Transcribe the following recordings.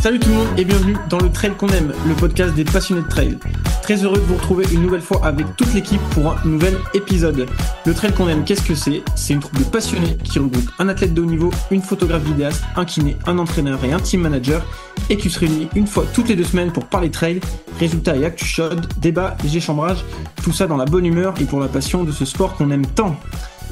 Salut tout le monde et bienvenue dans le Trail qu'on aime, le podcast des passionnés de trail. Très heureux de vous retrouver une nouvelle fois avec toute l'équipe pour un nouvel épisode. Le Trail qu'on aime, qu'est-ce que c'est ? C'est une troupe de passionnés qui regroupe un athlète de haut niveau, une photographe vidéaste, un kiné, un entraîneur et un team manager et qui se réunit une fois toutes les 2 semaines pour parler trail, résultats et actu chaudes, débats, léger chambrage, tout ça dans la bonne humeur et pour la passion de ce sport qu'on aime tant.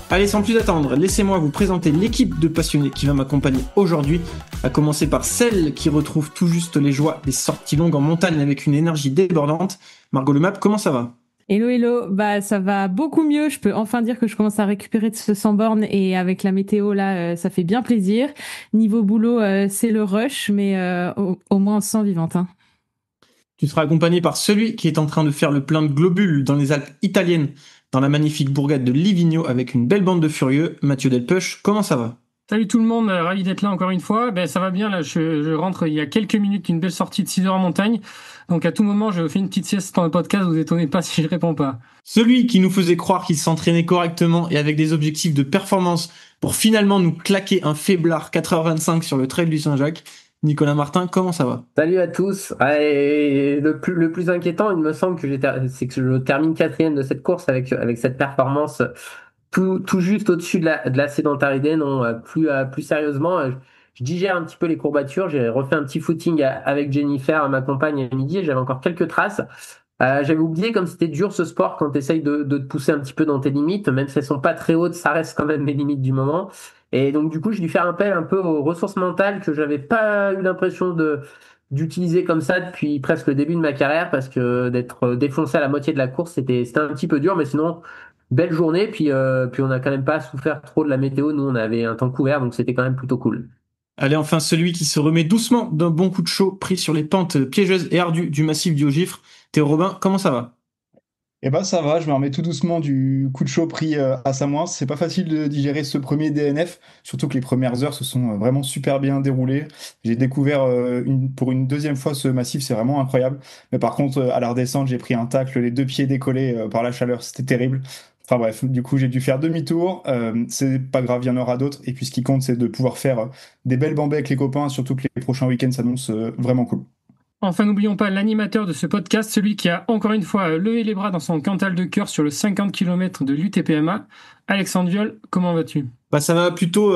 Allez, sans plus attendre, laissez-moi vous présenter l'équipe de passionnés qui va m'accompagner aujourd'hui, à commencer par celle qui retrouve tout juste les joies des sorties longues en montagne avec une énergie débordante. Margot Lemap, comment ça va ? Hello, ça va beaucoup mieux. Je peux enfin dire que je commence à récupérer de ce 100 bornes et avec la météo là, ça fait bien plaisir. Niveau boulot, c'est le rush, mais au moins on se sent vivante. Tu seras accompagné par celui qui est en train de faire le plein de globules dans les Alpes italiennes, dans la magnifique bourgade de Livigno avec une belle bande de furieux. Mathieu Delpech, comment ça va ? Salut tout le monde, ravi d'être là encore une fois. Ça va bien, là je rentre il y a quelques minutes d'une belle sortie de 6 heures en montagne. Donc à tout moment, je fais une petite sieste dans le podcast, vous étonnez pas si je réponds pas. Celui qui nous faisait croire qu'il s'entraînait correctement et avec des objectifs de performance pour finalement nous claquer un faiblard 4h25 sur le trail du Saint-Jacques. Nicolas Martin, comment ça va ? Salut à tous. Et le plus inquiétant, il me semble c'est que je termine 4e de cette course avec cette performance tout juste au-dessus de la sédentarité. Non, plus sérieusement, je digère un petit peu les courbatures. J'ai refait un petit footing avec Jennifer, ma compagne, à midi. Et j'avais encore quelques traces. J'avais oublié comme c'était dur ce sport quand tu essayes de te pousser un petit peu dans tes limites, même si elles sont pas très hautes, ça reste quand même mes limites du moment. Et donc du coup, j'ai dû faire appel un peu aux ressources mentales que j'avais pas eu l'impression d'utiliser comme ça depuis presque le début de ma carrière, parce que d'être défoncé à la moitié de la course, c'était un petit peu dur, mais sinon belle journée. Puis on a quand même pas souffert trop de la météo. Nous, on avait un temps couvert, donc c'était quand même plutôt cool. Allez, enfin celui qui se remet doucement d'un bon coup de chaud pris sur les pentes piégeuses et ardues du massif du Haut-Gifre. Théo Robin, comment ça va ? Ça va, je me remets tout doucement du coup de chaud pris à Samoins. C'est pas facile de digérer ce premier DNF, surtout que les premières heures se sont vraiment super bien déroulées. J'ai découvert pour une 2e fois ce massif, c'est vraiment incroyable. Mais par contre, à la redescente, j'ai pris un tacle, les 2 pieds décollés par la chaleur, c'était terrible. Enfin bref, du coup j'ai dû faire demi-tour, c'est pas grave, il y en aura d'autres. Et puis ce qui compte, c'est de pouvoir faire des belles bambées avec les copains, surtout que les prochains week-ends s'annoncent vraiment cool. Enfin, n'oublions pas l'animateur de ce podcast, celui qui a encore une fois levé les bras dans son Cantal de cœur sur le 50 km de l'UTPMA. Alexandre Viol, comment vas-tu ? Ça va plutôt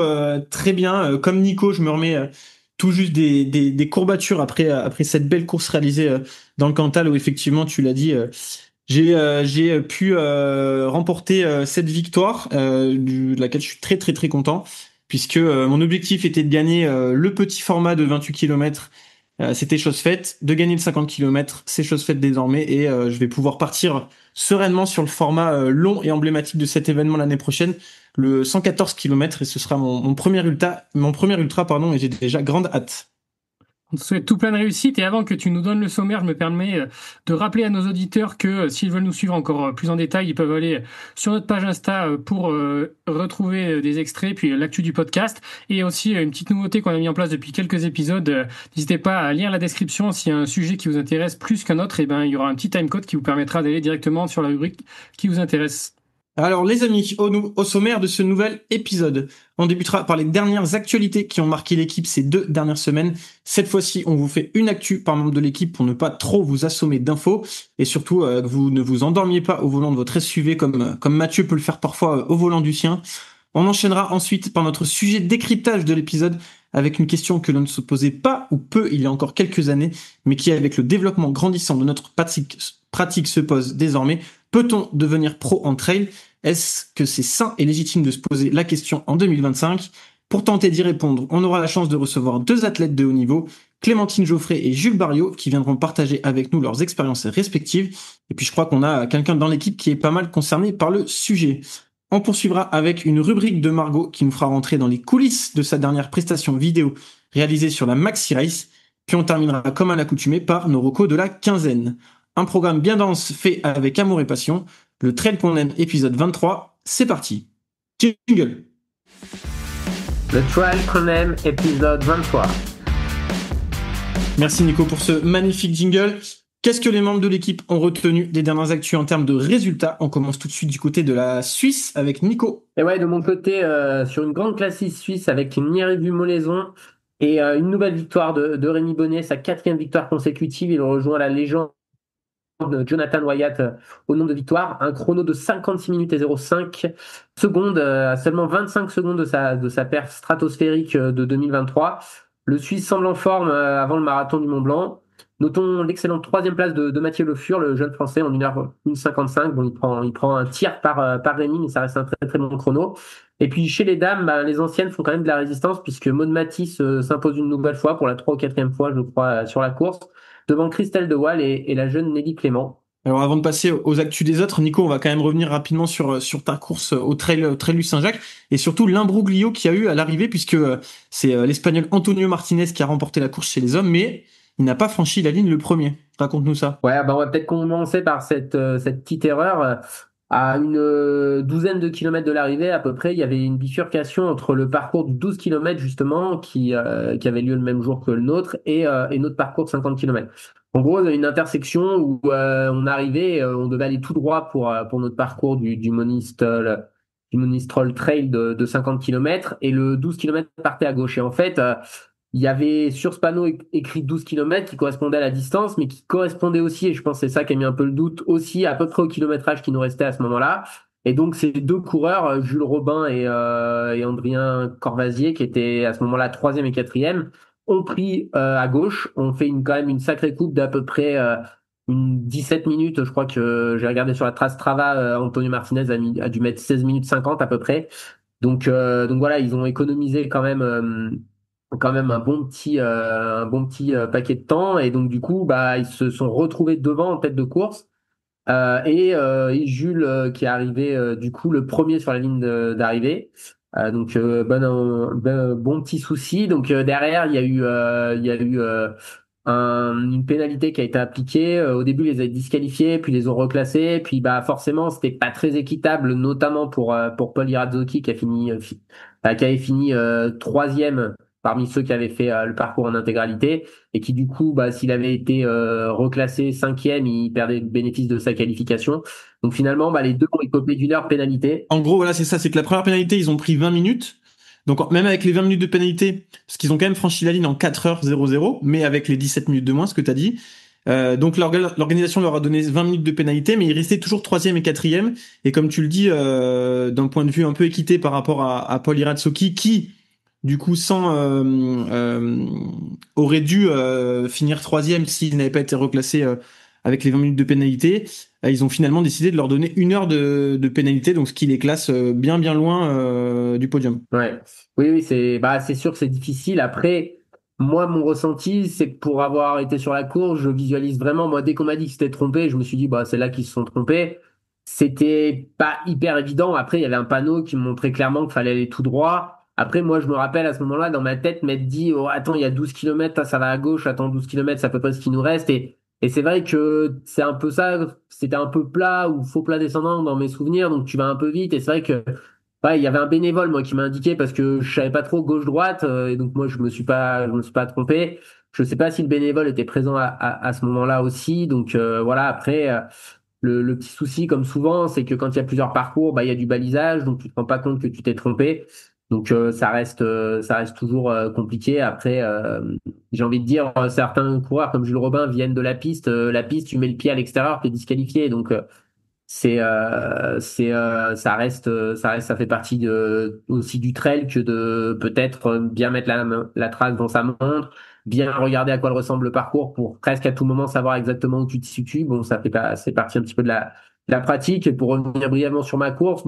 très bien. Comme Nico, je me remets tout juste des courbatures après cette belle course réalisée dans le Cantal où effectivement, tu l'as dit, j'ai pu remporter cette victoire de laquelle je suis très très très content, puisque mon objectif était de gagner le petit format de 28 km. C'était chose faite. De gagner le 50 km, c'est chose faite désormais, et je vais pouvoir partir sereinement sur le format long et emblématique de cet événement l'année prochaine, le 114 km, et ce sera mon premier ultra, et j'ai déjà grande hâte. On te souhaite tout plein de réussite, et avant que tu nous donnes le sommaire, je me permets de rappeler à nos auditeurs que s'ils veulent nous suivre encore plus en détail, ils peuvent aller sur notre page Insta pour retrouver des extraits, puis l'actu du podcast, et aussi une petite nouveauté qu'on a mis en place depuis quelques épisodes. N'hésitez pas à lire la description s'il y a un sujet qui vous intéresse plus qu'un autre, et il y aura un petit timecode qui vous permettra d'aller directement sur la rubrique qui vous intéresse. Alors les amis, au sommaire de ce nouvel épisode, on débutera par les dernières actualités qui ont marqué l'équipe ces 2 dernières semaines. Cette fois-ci, on vous fait une actu par membre de l'équipe pour ne pas trop vous assommer d'infos, et surtout que vous ne vous endormiez pas au volant de votre SUV comme Mathieu peut le faire parfois au volant du sien. On enchaînera ensuite par notre sujet décryptage de l'épisode, avec une question que l'on ne se posait pas ou peu il y a encore quelques années, mais qui avec le développement grandissant de notre pratique se pose désormais. Peut-on devenir pro en trail ? Est-ce que c'est sain et légitime de se poser la question en 2025 ? Pour tenter d'y répondre, on aura la chance de recevoir 2 athlètes de haut niveau, Clémentine Geoffrey et Jules Barriot, qui viendront partager avec nous leurs expériences respectives. Et puis je crois qu'on a quelqu'un dans l'équipe qui est pas mal concerné par le sujet. On poursuivra avec une rubrique de Margot qui nous fera rentrer dans les coulisses de sa dernière prestation vidéo réalisée sur la Maxi Race. Puis on terminera comme à l'accoutumée par nos recos de la quinzaine. Un programme bien dense fait avec amour et passion. Le Trail qu'on aime, épisode 23, c'est parti. Jingle. Le Trail qu'on aime, épisode 23. Merci Nico pour ce magnifique jingle. Qu'est-ce que les membres de l'équipe ont retenu des dernières actus en termes de résultats ? On commence tout de suite du côté de la Suisse avec Nico. Et ouais, de mon côté, sur une grande classique suisse avec une Nieré-du-Molaison, Et une nouvelle victoire de Rémi Bonnet, sa 4e victoire consécutive. Il rejoint la légende Jonathan Wyatt au nombre de victoires. Un chrono de 56 minutes et 05 secondes, à seulement 25 secondes de sa perf stratosphérique de 2023. Le Suisse semble en forme avant le marathon du Mont Blanc. Notons l'excellente 3e place de Mathieu Le Fur, le jeune Français, en 1h55. Bon, il prend un tir par Rémi, mais ça reste un très très bon chrono. Et puis chez les dames, les anciennes font quand même de la résistance, puisque Maud Matisse s'impose une nouvelle fois, pour la 3e ou 4e fois, je crois, sur la course, devant Christelle De Waal et la jeune Nelly Clément. Alors avant de passer aux actus des autres, Nico, on va quand même revenir rapidement sur ta course au Trail du Saint-Jacques et surtout l'imbroglio qu'il y a eu à l'arrivée, puisque c'est l'Espagnol Antonio Martinez qui a remporté la course chez les hommes, mais il n'a pas franchi la ligne le premier. Raconte-nous ça. Ouais, on va peut-être commencer par cette petite erreur. À une douzaine de kilomètres de l'arrivée, à peu près, il y avait une bifurcation entre le parcours du 12 kilomètres, justement, qui avait lieu le même jour que le nôtre, et notre parcours de 50 kilomètres. En gros, il y a une intersection où on arrivait, on devait aller tout droit pour notre parcours du Monistrol Trail de 50 kilomètres, et le 12 kilomètres partait à gauche. Et en fait, il y avait sur ce panneau écrit 12 kilomètres qui correspondait à la distance, mais qui correspondait aussi, et je pense que c'est ça qui a mis un peu le doute, aussi à peu près au kilométrage qui nous restait à ce moment-là. Et donc ces deux coureurs, Jules Robin et Andrien Corvazier, qui étaient à ce moment-là 3e et 4e, ont pris à gauche, ont fait quand même une sacrée coupe d'à peu près une 17 minutes. Je crois que j'ai regardé sur la trace Strava, Antonio Martinez a dû mettre 16 minutes 50 à peu près. Donc voilà, ils ont économisé quand même un bon petit paquet de temps, et donc du coup ils se sont retrouvés devant en tête de course, et Jules qui est arrivé du coup le premier sur la ligne d'arrivée. Donc bon petit souci. Donc derrière il y a eu une pénalité qui a été appliquée. Au début, ils les avaient disqualifiés, puis ils les ont reclassés. Puis forcément, c'était pas très équitable, notamment pour Paul Irazzoki, qui avait fini 3e parmi ceux qui avaient fait le parcours en intégralité, et qui du coup, s'il avait été reclassé 5e, il perdait le bénéfice de sa qualification. Donc finalement, les deux ont écopé d'une heure de pénalité. En gros, voilà, c'est ça, c'est que la première pénalité, ils ont pris 20 minutes. Donc même avec les 20 minutes de pénalité, parce qu'ils ont quand même franchi la ligne en 4h00, mais avec les 17 minutes de moins, ce que tu as dit. Donc l'organisation leur a donné 20 minutes de pénalité, mais ils restaient toujours 3e et 4e. Et comme tu le dis, d'un point de vue un peu équité par rapport à Paul Irazzoki, qui du coup aurait dû finir 3e s'il n'avait pas été reclassé avec les 20 minutes de pénalité. Ils ont finalement décidé de leur donner 1 heure de pénalité, donc ce qui les classe bien loin du podium. Ouais. Oui, c'est sûr que c'est difficile. Après, moi, mon ressenti, c'est que pour avoir été sur la course, je visualise vraiment, moi, dès qu'on m'a dit que c'était trompé, je me suis dit, c'est là qu'ils se sont trompés. C'était pas hyper évident. Après, il y avait un panneau qui me montrait clairement qu'il fallait aller tout droit. Après, moi, je me rappelle à ce moment-là, dans ma tête, m'être dit, oh, attends, il y a 12 kilomètres, ça va à gauche, attends, 12 kilomètres, c'est à peu près ce qui nous reste. Et c'est vrai que c'est un peu ça, c'était un peu plat ou faux plat descendant dans mes souvenirs, donc tu vas un peu vite. Et c'est vrai que ouais, il y avait un bénévole moi qui m'a indiqué, parce que je savais pas trop gauche-droite, et donc moi je me suis pas trompé. Je sais pas si le bénévole était présent à ce moment-là aussi. Donc voilà. Après le petit souci, comme souvent, c'est que quand il y a plusieurs parcours, il y a du balisage, donc tu te rends pas compte que tu t'es trompé. Donc ça reste toujours compliqué. Après j'ai envie de dire, certains coureurs comme Jules Robin viennent de la piste, tu mets le pied à l'extérieur, t'es disqualifié. Donc ça fait partie aussi du trail, que de peut-être bien mettre la trace dans sa montre, bien regarder à quoi ressemble le parcours pour presque à tout moment savoir exactement où tu te situes. Bon, c'est partie un petit peu de la pratique. Et pour revenir brièvement sur ma course,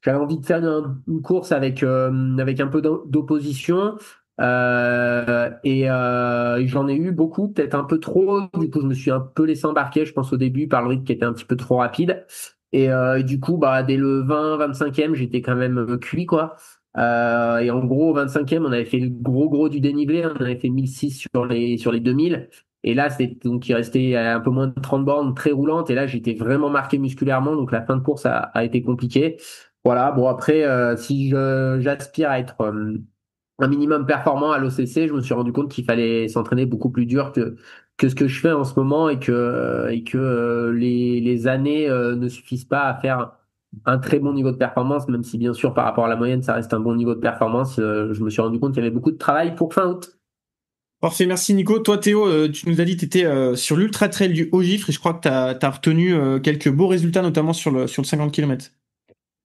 j'avais envie de faire une course avec un peu d'opposition. Et j'en ai eu beaucoup, peut-être un peu trop. Du coup, je me suis un peu laissé embarquer, je pense, au début, par le rythme qui était un petit peu trop rapide. Et du coup, dès le 20-25e, j'étais quand même cuit, quoi. Et en gros, au 25e, on avait fait le gros du dénivelé. On avait fait 1006 sur les 2000. Et là, donc il restait un peu moins de 30 bornes très roulantes. Et là, j'étais vraiment marqué musculairement. Donc la fin de course a été compliquée. Voilà. Bon, après, si j'aspire à être un minimum performant à l'OCC, je me suis rendu compte qu'il fallait s'entraîner beaucoup plus dur que ce que je fais en ce moment, et que les années ne suffisent pas à faire un très bon niveau de performance, même si bien sûr par rapport à la moyenne ça reste un bon niveau de performance. Je me suis rendu compte qu'il y avait beaucoup de travail pour fin août. Parfait, merci Nico. Toi Théo, tu nous as dit que tu étais sur l'Ultra Trail du Haut-Gifre et je crois que tu as retenu quelques beaux résultats, notamment sur le 50 km.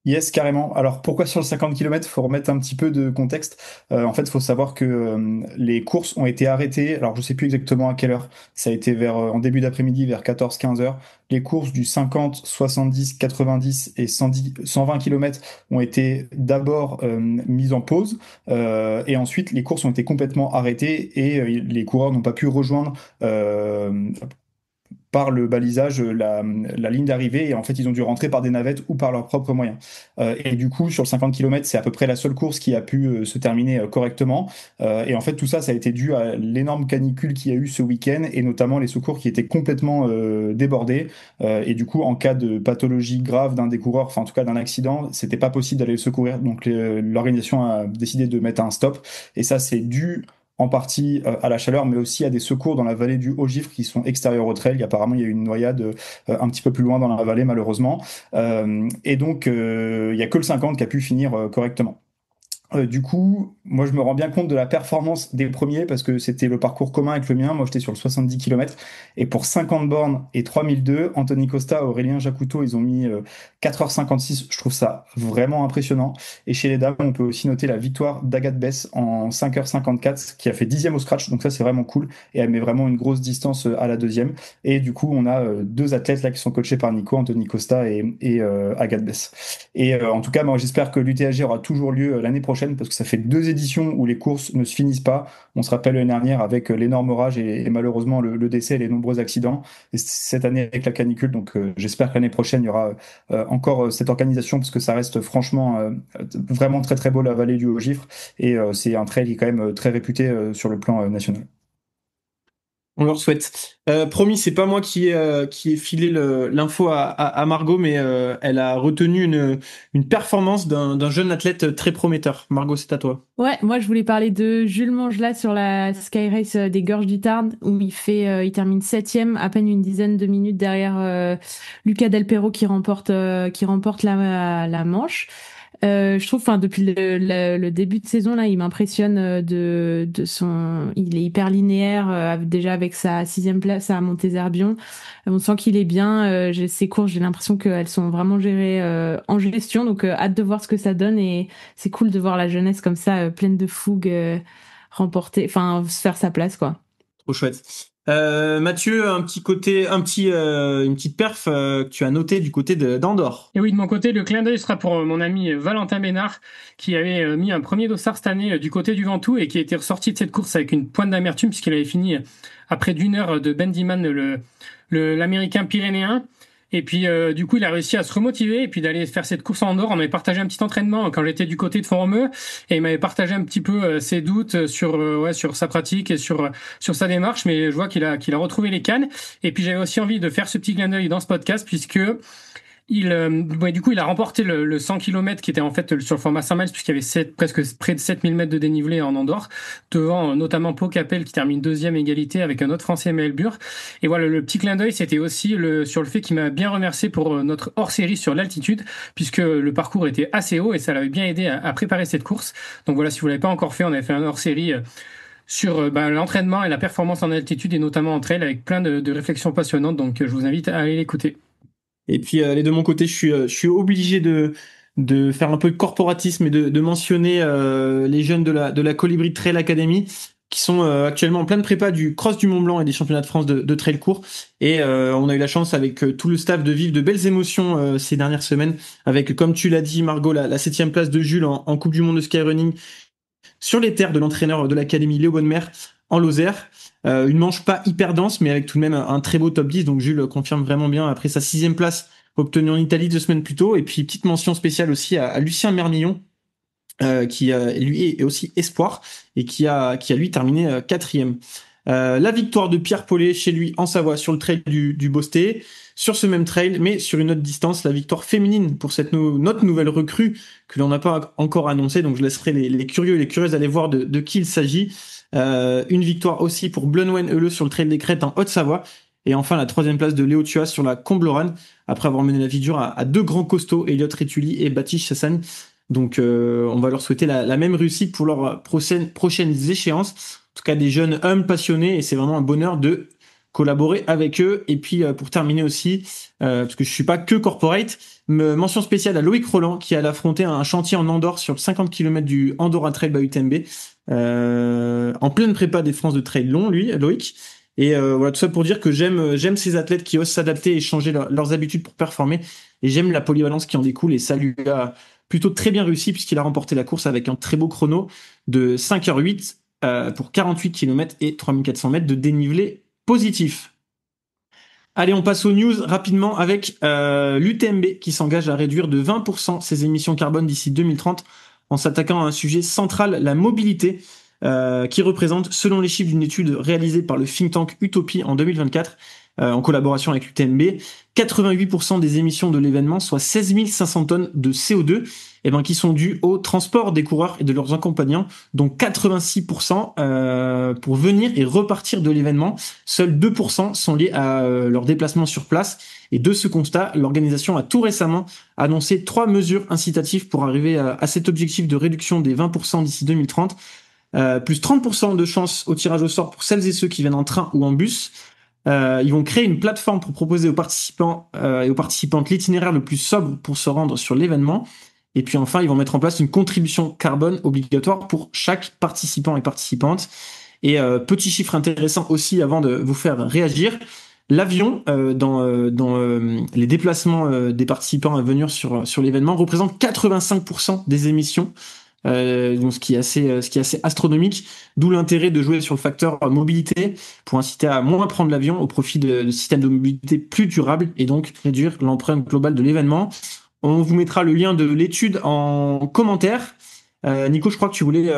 Yes, carrément. Alors pourquoi sur le 50 km? Faut remettre un petit peu de contexte. En fait, il faut savoir que les courses ont été arrêtées. Alors je sais plus exactement à quelle heure. Ça a été en début d'après-midi, vers 14-15 heures. Les courses du 50, 70, 90 et 110, 120 km ont été d'abord mises en pause. Et ensuite, les courses ont été complètement arrêtées et les coureurs n'ont pas pu rejoindre par le balisage la ligne d'arrivée et en fait ils ont dû rentrer par des navettes ou par leurs propres moyens. Et du coup sur le 50 km c'est à peu près la seule course qui a pu se terminer correctement et en fait tout ça ça a été dû à l'énorme canicule qu'il y a eu ce week-end et notamment les secours qui étaient complètement débordés et du coup en cas de pathologie grave d'un des coureurs, enfin en tout cas d'un accident, c'était pas possible d'aller le secourir donc l'organisation a décidé de mettre un stop et ça c'est dû en partie à la chaleur, mais aussi à des secours dans la vallée du Haut-Gifre qui sont extérieurs au trail. Apparemment, il y a eu une noyade un petit peu plus loin dans la vallée, malheureusement. Et donc, il y a que le 50 qui a pu finir correctement. Du coup, moi je me rends bien compte de la performance des premiers parce que c'était le parcours commun avec le mien. Moi j'étais sur le 70 km et pour 50 bornes et 3002, Anthony Costa, Aurélien Jacoutot, ils ont mis 4h56. Je trouve ça vraiment impressionnant. Et chez les dames, on peut aussi noter la victoire d'Agathe Bess en 5h54 qui a fait 10e au scratch. Donc ça c'est vraiment cool et elle met vraiment une grosse distance à la deuxième. Et du coup, on a deux athlètes là qui sont coachés par Nico, Anthony Costa et Agathe Bess. Et en tout cas, moi j'espère que l'UTHG aura toujours lieu l'année prochaine parce que ça fait 2 éditions où les courses ne se finissent pas. On se rappelle l'année dernière avec l'énorme orage et malheureusement le décès et les nombreux accidents. Et cette année avec la canicule, donc j'espère que l'année prochaine il y aura encore cette organisation parce que ça reste franchement vraiment très très beau la vallée du Haut-Gifre et c'est un trail qui est quand même très réputé sur le plan national. On leur souhaite. Promis, c'est pas moi qui ai filé l'info à Margot, mais elle a retenu une performance d'un jeune athlète très prometteur. Margot, c'est à toi. Ouais, moi je voulais parler de Jules Mangelat sur la Sky Race des Gorges du Tarn où il termine 7e, à peine une dizaine de minutes derrière Lucas Del Perro qui remporte la manche. Je trouve, enfin, depuis le début de saison là, il m'impressionne il est hyper linéaire déjà avec sa 6e place à Montezerbion. On sent qu'il est bien. Ses courses, j'ai l'impression qu'elles sont vraiment gérées en gestion, donc hâte de voir ce que ça donne et c'est cool de voir la jeunesse comme ça, pleine de fougue, remporter, enfin, se faire sa place quoi. Trop chouette. Mathieu, une petite perf que tu as notée du côté d'Andorre. Et oui, de mon côté, le clin d'œil sera pour mon ami Valentin Bénard, qui avait mis un premier dossard cette année du côté du Ventoux et qui a été ressorti de cette course avec une pointe d'amertume puisqu'il avait fini après d'une heure de Bendiman, l'Américain pyrénéen. Et puis, du coup, il a réussi à se remotiver et puis d'aller faire cette course en Andorre. On m'avait partagé un petit entraînement quand j'étais du côté de Font-Romeu et il m'avait partagé un petit peu ses doutes sur sa pratique et sur sa démarche. Mais je vois qu'il a retrouvé les cannes. Et puis, j'avais aussi envie de faire ce petit clin d'œil dans ce podcast puisque du coup, il a remporté le 100 km qui était en fait sur le format 100 miles puisqu'il y avait presque près de 7000 mètres de dénivelé en Andorre, devant notamment Pau Capel qui termine 2e égalité avec un autre Français, Maël Bure. Et voilà, le petit clin d'œil, c'était aussi sur le fait qu'il m'a bien remercié pour notre hors-série sur l'altitude puisque le parcours était assez haut et ça l'avait bien aidé à préparer cette course. Donc voilà, si vous l'avez pas encore fait, on avait fait un hors-série sur l'entraînement et la performance en altitude et notamment en trail avec plein de réflexions passionnantes. Donc je vous invite à aller l'écouter. Et puis de mon côté, je suis obligé de faire un peu de corporatisme et de mentionner les jeunes de la Colibri Trail Academy qui sont actuellement en pleine prépa du Cross du Mont Blanc et des championnats de France de trail court. Et on a eu la chance avec tout le staff de vivre de belles émotions ces dernières semaines avec, comme tu l'as dit Margot, la 7e place de Jules en Coupe du Monde de Skyrunning sur les terres de l'entraîneur de l'académie Léo Bonnemer en Lozère. Une manche pas hyper dense, mais avec tout de même un très beau top 10. Donc Jules confirme vraiment bien après sa 6e place obtenue en Italie 2 semaines plus tôt. Et puis petite mention spéciale aussi à Lucien Mermillon, qui lui est aussi espoir et qui a lui terminé 4e. La victoire de Pierre Paulet chez lui en Savoie sur le trail du Bosté, sur ce même trail, mais sur une autre distance, la victoire féminine pour notre nouvelle recrue que l'on n'a pas encore annoncée. Donc je laisserai les curieux et les curieuses aller voir de qui il s'agit. Une victoire aussi pour Blunwen Euleux sur le trail des Crêtes en Haute-Savoie. Et enfin, la 3e place de Léo Thuas sur la Combloran, après avoir mené la vie dure à 2 grands costauds, Elliot Rétuli et Baptiste Chassagne. Donc, on va leur souhaiter la même réussite pour leurs prochaines échéances. tout cas des jeunes hommes passionnés, et c'est vraiment un bonheur de collaborer avec eux. Et puis pour terminer aussi, parce que je suis pas que corporate, mention spéciale à Loïc Roland qui a affronté un chantier en Andorre sur le 50 km du Andorra Trail by UTMB, en pleine prépa des France de trail long, lui, Loïc. Et voilà, tout ça pour dire que j'aime ces athlètes qui osent s'adapter et changer leurs habitudes pour performer, et j'aime la polyvalence qui en découle, et ça lui a plutôt très bien réussi puisqu'il a remporté la course avec un très beau chrono de 5h08 pour 48 km et 3400 mètres de dénivelé positif. Allez, on passe aux news rapidement avec l'UTMB qui s'engage à réduire de 20% ses émissions carbone d'ici 2030 en s'attaquant à un sujet central, la mobilité, qui représente, selon les chiffres d'une étude réalisée par le think tank Utopie en 2024, en collaboration avec l'UTMB, 88% des émissions de l'événement, soit 16 500 tonnes de CO2, qui sont dues au transport des coureurs et de leurs accompagnants, dont 86% pour venir et repartir de l'événement. Seuls 2% sont liés à leur déplacement sur place. Et de ce constat, l'organisation a tout récemment annoncé 3 mesures incitatives pour arriver à cet objectif de réduction des 20% d'ici 2030. Plus 30% de chance au tirage au sort pour celles et ceux qui viennent en train ou en bus. Ils vont créer une plateforme pour proposer aux participants et aux participantes l'itinéraire le plus sobre pour se rendre sur l'événement. Et puis enfin, ils vont mettre en place une contribution carbone obligatoire pour chaque participant et participante. Et petit chiffre intéressant aussi avant de vous faire réagir, l'avion dans les déplacements des participants à venir sur l'événement représente 85% des émissions. Donc ce qui est assez astronomique, d'où l'intérêt de jouer sur le facteur mobilité pour inciter à moins prendre l'avion au profit de systèmes de mobilité plus durables et donc réduire l'empreinte globale de l'événement. On vous mettra le lien de l'étude en commentaire. Nico, je crois que tu voulais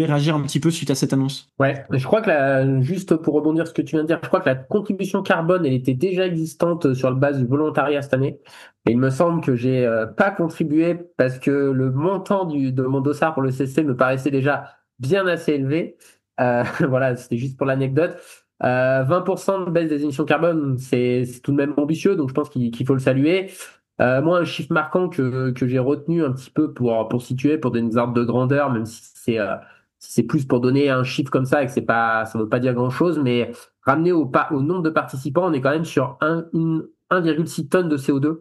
réagir un petit peu suite à cette annonce. Ouais, je crois que juste pour rebondir sur ce que tu viens de dire, je crois que la contribution carbone, elle était déjà existante sur la base du volontariat cette année. Et il me semble que j'ai pas contribué parce que le montant de mon dossard pour le CC me paraissait déjà bien assez élevé. Voilà, c'était juste pour l'anecdote. 20% de baisse des émissions carbone, c'est tout de même ambitieux, donc je pense qu'il faut le saluer. Moi, un chiffre marquant que j'ai retenu un petit peu pour situer, pour donner des ordres de grandeur, même si c'est plus pour donner un chiffre comme ça et que ça veut pas dire grand chose, mais ramené au nombre de participants, on est quand même sur 1,6 tonnes de CO2.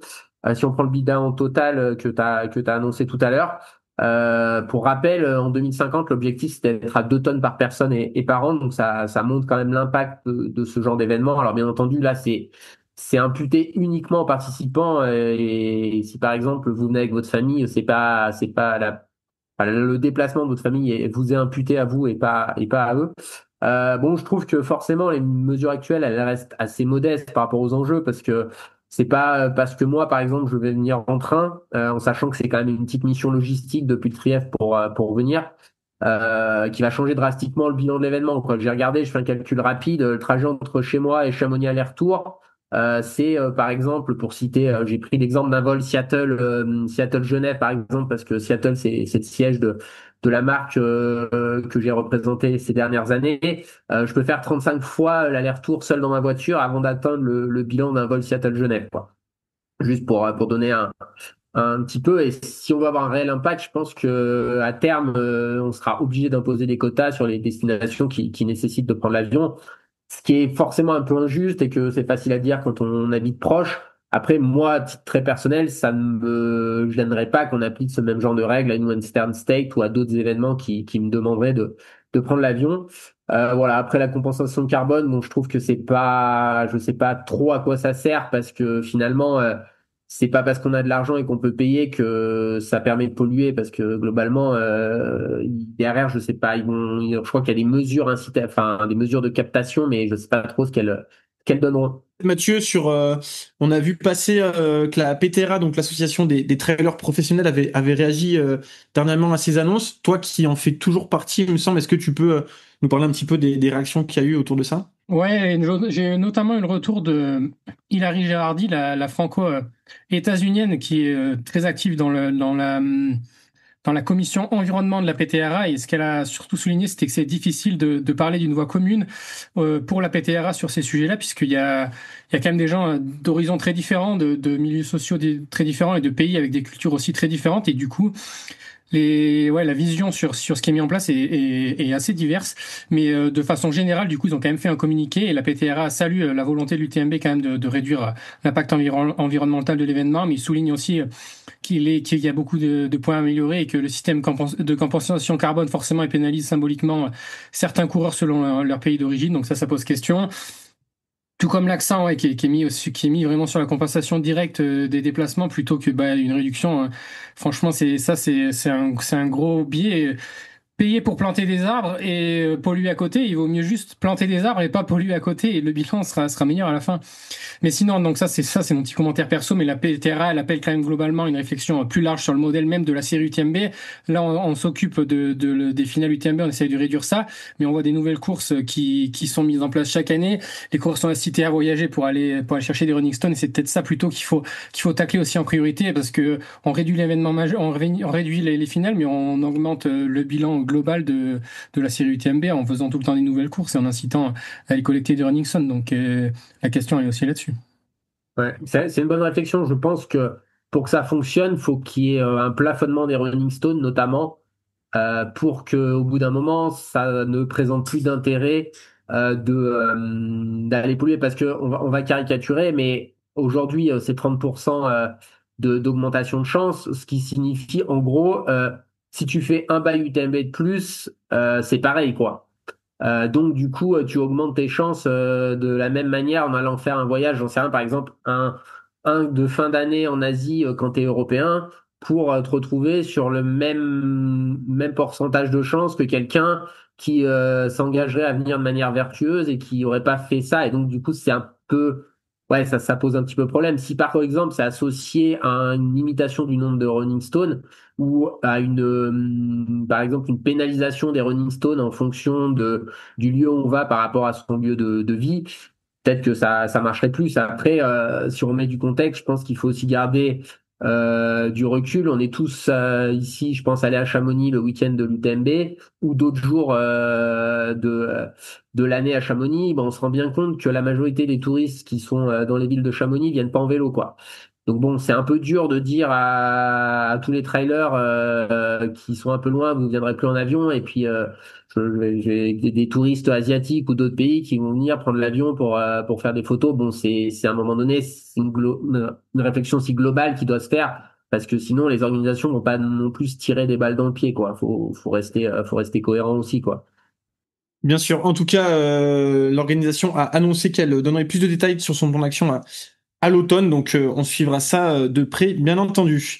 Si on prend le bilan total que t'as annoncé tout à l'heure. Pour rappel, en 2050, l'objectif c'était d'être à 2 tonnes par personne et par an, donc ça montre quand même l'impact de ce genre d'événement. Alors bien entendu, là c'est imputé uniquement aux participants, et si par exemple vous venez avec votre famille, c'est pas le déplacement de votre famille vous est imputé à vous et pas à eux. Bon, je trouve que forcément les mesures actuelles elles restent assez modestes par rapport aux enjeux, parce que c'est pas parce que moi par exemple je vais venir en train, en sachant que c'est quand même une petite mission logistique depuis le Trièves pour venir. Qui va changer drastiquement le bilan de l'événement. Quand j'ai regardé, je fais un calcul rapide, le trajet entre chez moi et Chamonix aller-retour, c'est par exemple, pour citer, j'ai pris l'exemple d'un vol Seattle-Genève par exemple, parce que Seattle c'est le siège de la marque que j'ai représentée ces dernières années. Je peux faire 35 fois l'aller-retour seul dans ma voiture avant d'atteindre le bilan d'un vol Seattle-Genève, quoi. Juste pour donner un petit peu, et si on veut avoir un réel impact, je pense que à terme on sera obligé d'imposer des quotas sur les destinations qui nécessitent de prendre l'avion, ce qui est forcément un peu injuste et que c'est facile à dire quand on habite proche. Après, moi, à titre très personnel, ça ne me gênerait pas qu'on applique ce même genre de règles à une Western State ou à d'autres événements qui me demanderaient de prendre l'avion. Voilà. Après, la compensation de carbone, bon, je trouve que je sais pas trop à quoi ça sert, parce que finalement, c'est pas parce qu'on a de l'argent et qu'on peut payer que ça permet de polluer, parce que globalement derrière, je sais pas, je crois qu'il y a des mesures des mesures de captation, mais je sais pas trop ce qu'elles donneront. Mathieu, on a vu passer que la PTRA, donc l'association des trailers professionnels, avait réagi dernièrement à ces annonces. Toi qui en fais toujours partie, il me semble, est-ce que tu peux nous parler un petit peu des réactions qu'il y a eu autour de ça? Ouais, j'ai notamment eu le retour de Hilary Gérardi, la franco-états-unienne, qui est très active dans la commission environnement de la PTRA, et ce qu'elle a surtout souligné, c'était que c'est difficile de parler d'une voix commune pour la PTRA sur ces sujets-là, puisqu'il y a quand même des gens d'horizons très différents, de milieux sociaux très différents et de pays avec des cultures aussi très différentes, et du coup, la vision sur ce qui est mis en place est assez diverse, mais de façon générale, du coup, ils ont quand même fait un communiqué et la PTRA salue la volonté de l'UTMB quand même de réduire l'impact environnemental de l'événement, mais il souligne aussi qu'il y a beaucoup de points à améliorer et que le système de compensation carbone forcément pénalise symboliquement certains coureurs selon leur pays d'origine, donc ça pose question. Tout comme l'accent qui est mis vraiment sur la compensation directe des déplacements plutôt que une réduction. Franchement, c'est un gros biais. Payer pour planter des arbres et polluer à côté, il vaut mieux juste planter des arbres et pas polluer à côté et le bilan sera meilleur à la fin. Mais sinon, donc c'est mon petit commentaire perso, mais la PTRA, elle appelle quand même globalement une réflexion plus large sur le modèle même de la série UTMB. Là, on s'occupe des finales UTMB, on essaie de réduire ça, mais on voit des nouvelles courses qui sont mises en place chaque année. Les coureurs sont incités à voyager pour aller chercher des running stones et c'est peut-être ça plutôt qu'il faut tacler aussi en priorité parce que on réduit l'événement majeur, on réduit les finales, mais on augmente le bilan global de la série UTMB en faisant tout le temps des nouvelles courses et en incitant à aller collecter des running stones. Donc la question est aussi là-dessus. Ouais, c'est une bonne réflexion. Je pense que pour que ça fonctionne, il faut qu'il y ait un plafonnement des running stones, notamment, pour qu'au bout d'un moment, ça ne présente plus d'intérêt d'aller polluer. Parce on va caricaturer, mais aujourd'hui, c'est 30% d'augmentation de chance, ce qui signifie, en gros, si tu fais un bail UTMB de plus, c'est pareil, quoi. Donc du coup, tu augmentes tes chances de la même manière en allant faire un voyage, j'en sais rien, par exemple, un de fin d'année en Asie quand tu es européen, pour te retrouver sur le même pourcentage de chances que quelqu'un qui s'engagerait à venir de manière vertueuse et qui aurait pas fait ça. Et donc du coup, c'est un peu... Ouais, ça pose un petit peu problème. Si par exemple, c'est associé à une limitation du nombre de running stones, ou à par exemple, une pénalisation des running stones en fonction du lieu où on va par rapport à son lieu de vie, peut-être que ça marcherait plus. Après, si on met du contexte, je pense qu'il faut aussi garder du recul. On est tous ici, je pense, aller à Chamonix le week-end de l'UTMB ou d'autres jours de l'année à Chamonix. Ben, on se rend bien compte que la majorité des touristes qui sont dans les villes de Chamonix viennent pas en vélo, quoi. Donc bon, c'est un peu dur de dire à tous les trailers qui sont un peu loin, vous ne viendrez plus en avion. Et puis, j'ai des touristes asiatiques ou d'autres pays qui vont venir prendre l'avion pour faire des photos. Bon, c'est à un moment donné, c'est une réflexion si globale qui doit se faire. Parce que sinon, les organisations vont pas non plus se tirer des balles dans le pied, quoi. Faut rester cohérent aussi, quoi. Bien sûr. En tout cas, l'organisation a annoncé qu'elle donnerait plus de détails sur son plan d'action à l'automne, donc on suivra ça de près, bien entendu.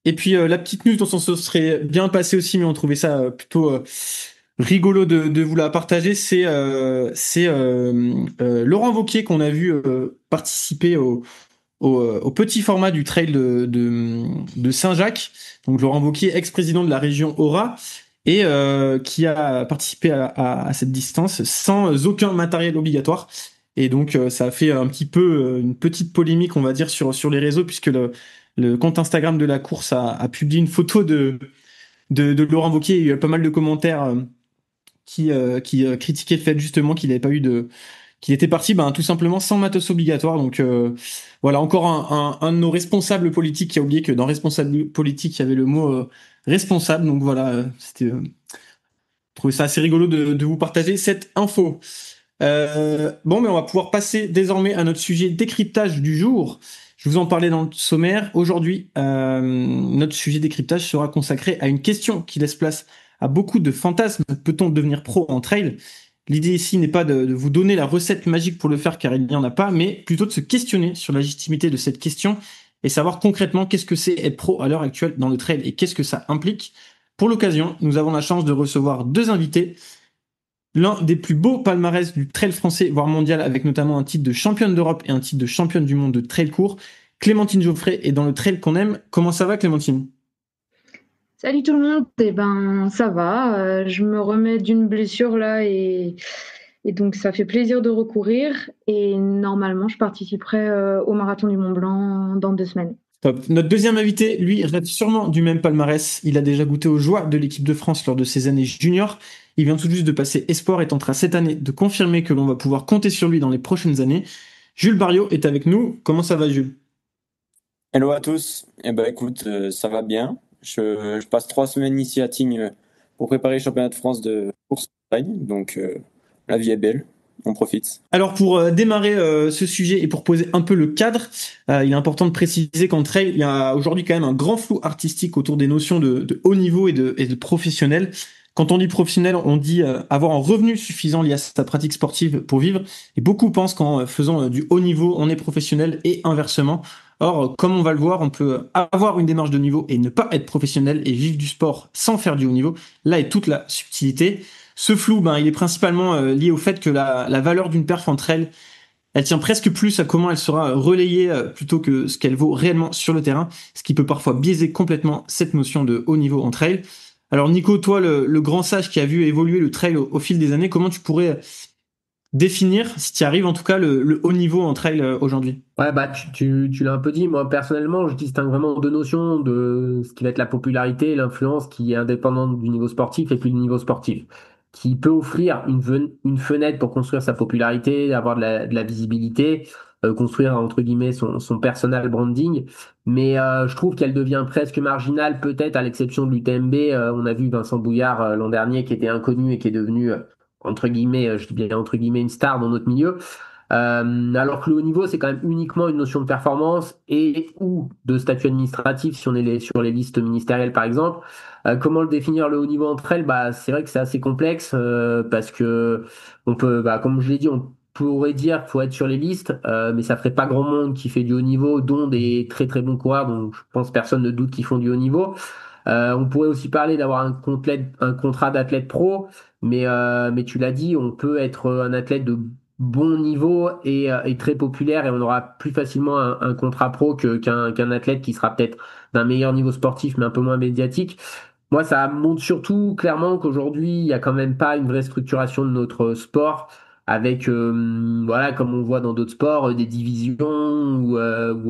Et puis la petite news dont on se serait bien passé aussi, mais on trouvait ça plutôt rigolo de vous la partager, c'est Laurent Wauquiez qu'on a vu participer au petit format du trail de Saint-Jacques. Donc Laurent Wauquiez, ex-président de la région Aura, et qui a participé à cette distance sans aucun matériel obligatoire. Et donc ça a fait un petit peu une petite polémique, on va dire, sur les réseaux, puisque le compte Instagram de la course a publié une photo de Laurent Wauquiez. Il y a eu pas mal de commentaires qui critiquaient le fait justement qu'il était parti tout simplement sans matos obligatoire. Donc voilà, encore un de nos responsables politiques qui a oublié que dans responsable politique, il y avait le mot responsable. Donc voilà, je trouvais ça assez rigolo de vous partager cette info. Bon, mais on va pouvoir passer désormais à notre sujet décryptage du jour. Je vous en parlais dans le sommaire. Aujourd'hui, notre sujet décryptage sera consacré à une question qui laisse place à beaucoup de fantasmes. Peut-on devenir pro en trail ? L'idée ici n'est pas de vous donner la recette magique pour le faire, car il n'y en a pas, mais plutôt de se questionner sur la légitimité de cette question et savoir concrètement qu'est-ce que c'est être pro à l'heure actuelle dans le trail et qu'est-ce que ça implique. Pour l'occasion, nous avons la chance de recevoir deux invités. L'un des plus beaux palmarès du trail français, voire mondial, avec notamment un titre de championne d'Europe et un titre de championne du monde de trail court. Clémentine Geoffrey est dans le trail qu'on aime. Comment ça va, Clémentine ? Salut tout le monde, ça va, je me remets d'une blessure là et donc ça fait plaisir de recourir et normalement je participerai au marathon du Mont Blanc dans 2 semaines. Top. Notre deuxième invité, lui, rêve sûrement du même palmarès. Il a déjà goûté aux joies de l'équipe de France lors de ses années juniors. Il vient tout juste de passer espoir et tentera cette année de confirmer que l'on va pouvoir compter sur lui dans les prochaines années. Jules Barriot est avec nous. Comment ça va, Jules ? Hello à tous. Eh ben écoute, ça va bien. Je passe 3 semaines ici à Tignes pour préparer le championnat de France de course en montagne. Donc, la vie est belle. On profite. Alors pour démarrer ce sujet et pour poser un peu le cadre, il est important de préciser qu'en trail, il y a aujourd'hui quand même un grand flou artistique autour des notions de haut niveau et de professionnel. Quand on dit professionnel, on dit avoir un revenu suffisant lié à sa pratique sportive pour vivre. Et beaucoup pensent qu'en faisant du haut niveau, on est professionnel et inversement. Or, comme on va le voir, on peut avoir une démarche de niveau et ne pas être professionnel et vivre du sport sans faire du haut niveau. Là est toute la subtilité. Ce flou, il est principalement lié au fait que la valeur d'une perf entre elles, elle tient presque plus à comment elle sera relayée plutôt que ce qu'elle vaut réellement sur le terrain, ce qui peut parfois biaiser complètement cette notion de haut niveau en trail. Alors Nico, toi, le grand sage qui a vu évoluer le trail au fil des années, comment tu pourrais définir, si tu y arrives en tout cas, le haut niveau en trail aujourd'hui? Ouais, tu l'as un peu dit. Moi, personnellement, je distingue vraiment deux notions de ce qui va être la popularité et l'influence qui est indépendante du niveau sportif et puis du niveau sportif, qui peut offrir une fenêtre pour construire sa popularité, avoir de la visibilité, construire, entre guillemets, son personal branding. Mais je trouve qu'elle devient presque marginale, peut-être à l'exception de l'UTMB. On a vu Vincent Bouillard l'an dernier qui était inconnu et qui est devenu, entre guillemets, je dis bien entre guillemets, une star dans notre milieu. Alors que le haut niveau, c'est quand même uniquement une notion de performance et ou de statut administratif si on est sur les listes ministérielles par exemple. Comment le définir le haut niveau entre elles? C'est vrai que c'est assez complexe parce que on peut, comme je l'ai dit, on pourrait dire qu'il faut être sur les listes, mais ça ferait pas grand monde qui fait du haut niveau, dont des très très bons coureurs, donc je pense personne ne doute qu'ils font du haut niveau. On pourrait aussi parler d'avoir un contrat d'athlète pro, mais tu l'as dit, on peut être un athlète de bon niveau et très populaire et on aura plus facilement un contrat pro qu'un athlète qui sera peut-être d'un meilleur niveau sportif mais un peu moins médiatique. Moi, ça montre surtout clairement qu'aujourd'hui, il y a quand même pas une vraie structuration de notre sport avec, voilà, comme on voit dans d'autres sports, des divisions ou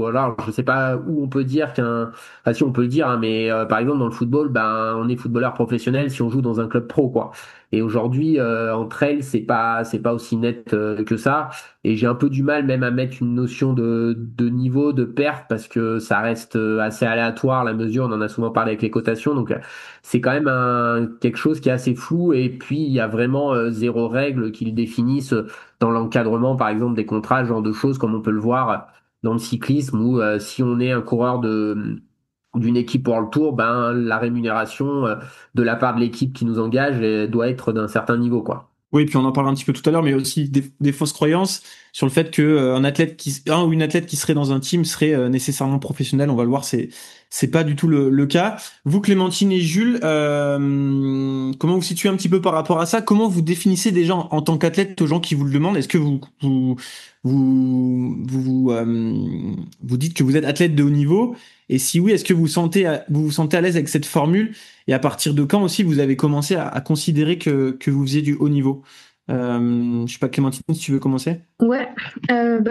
alors, je sais pas où on peut dire enfin si on peut le dire, hein, mais par exemple dans le football, on est footballeur professionnel si on joue dans un club pro, quoi. Et aujourd'hui, entre elles, c'est pas aussi net que ça. Et j'ai un peu du mal même à mettre une notion de niveau, de perf, parce que ça reste assez aléatoire la mesure. On en a souvent parlé avec les cotations, donc c'est quand même quelque chose qui est assez flou. Et puis il y a vraiment zéro règle qui le définisse dans l'encadrement, par exemple des contrats, ce genre de choses, comme on peut le voir dans le cyclisme, où si on est un coureur d'une équipe pour le Tour, la rémunération de la part de l'équipe qui nous engage doit être d'un certain niveau, quoi. Oui, puis on en parle un petit peu tout à l'heure, mais aussi des fausses croyances sur le fait que un ou une athlète qui serait dans un team serait nécessairement professionnel. On va le voir, c'est pas du tout le cas. Vous, Clémentine et Jules, comment vous situez un petit peu par rapport à ça? Comment vous définissez déjà en tant qu'athlète aux gens qui vous le demandent? Est-ce que vous dites que vous êtes athlète de haut niveau? Et si oui, est-ce que vous vous sentez à l'aise avec cette formule? Et à partir de quand aussi vous avez commencé à considérer que vous faisiez du haut niveau? Je sais pas, Clémentine, si tu veux commencer. Ouais,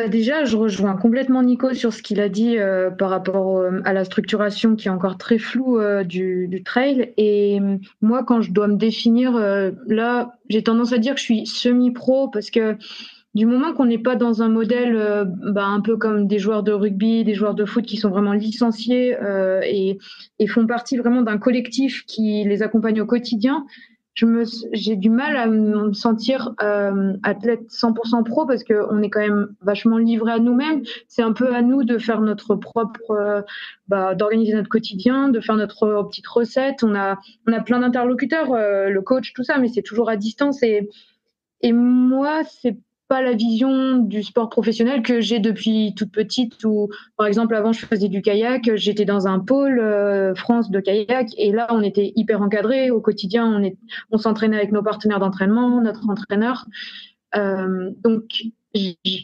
déjà, je rejoins complètement Nico sur ce qu'il a dit par rapport à la structuration qui est encore très floue du trail. Et moi, quand je dois me définir, là, j'ai tendance à dire que je suis semi-pro parce que du moment qu'on n'est pas dans un modèle un peu comme des joueurs de rugby, des joueurs de foot qui sont vraiment licenciés et font partie vraiment d'un collectif qui les accompagne au quotidien, j'ai du mal à me sentir athlète 100% pro parce qu'on est quand même vachement livré à nous-mêmes. C'est un peu à nous de faire notre propre, d'organiser notre quotidien, de faire notre petite recette. On a plein d'interlocuteurs, le coach, tout ça, mais c'est toujours à distance. Et moi, c'est pas la vision du sport professionnel que j'ai depuis toute petite où, par exemple, avant, je faisais du kayak, j'étais dans un pôle France de kayak et là, on était hyper encadré. Au quotidien, on s'entraînait avec nos partenaires d'entraînement, notre entraîneur. Donc,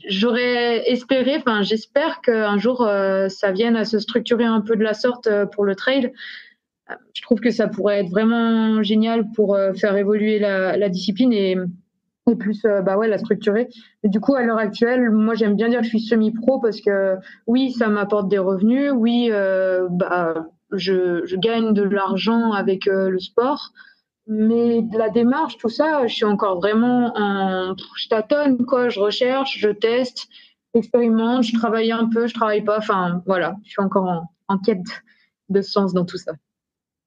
j'aurais espéré, j'espère qu'un jour, ça vienne à se structurer un peu de la sorte pour le trail. Je trouve que ça pourrait être vraiment génial pour faire évoluer la discipline et plus la structurer. Mais du coup, à l'heure actuelle, moi, j'aime bien dire que je suis semi-pro parce que oui, ça m'apporte des revenus. Oui, je gagne de l'argent avec le sport. Mais de la démarche, tout ça, je suis encore vraiment je tâtonne, quoi. Je recherche, je teste, j'expérimente, je travaille un peu, je travaille pas. Enfin, voilà, je suis encore en quête de sens dans tout ça.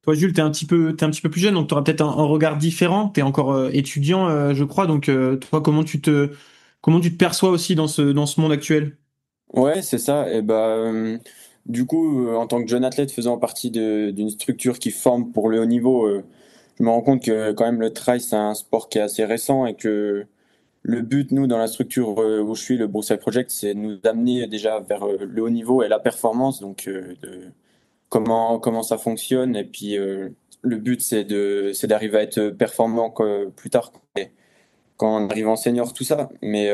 Toi, Jules, t'es un petit peu plus jeune, donc tu auras peut-être un regard différent. T'es encore étudiant, je crois. Donc, toi, comment tu te perçois aussi dans ce monde actuel? Ouais, c'est ça. Et bah, du coup, en tant que jeune athlète faisant partie d'une structure qui forme pour le haut niveau, je me rends compte que quand même le trail, c'est un sport qui est assez récent et que le but, nous, dans la structure où je suis, le Broussailles Project, c'est de nous amener déjà vers le haut niveau et la performance, donc de comment ça fonctionne. Et puis, le but, c'est d'arriver à être performant plus tard quand on arrive en senior, tout ça. Mais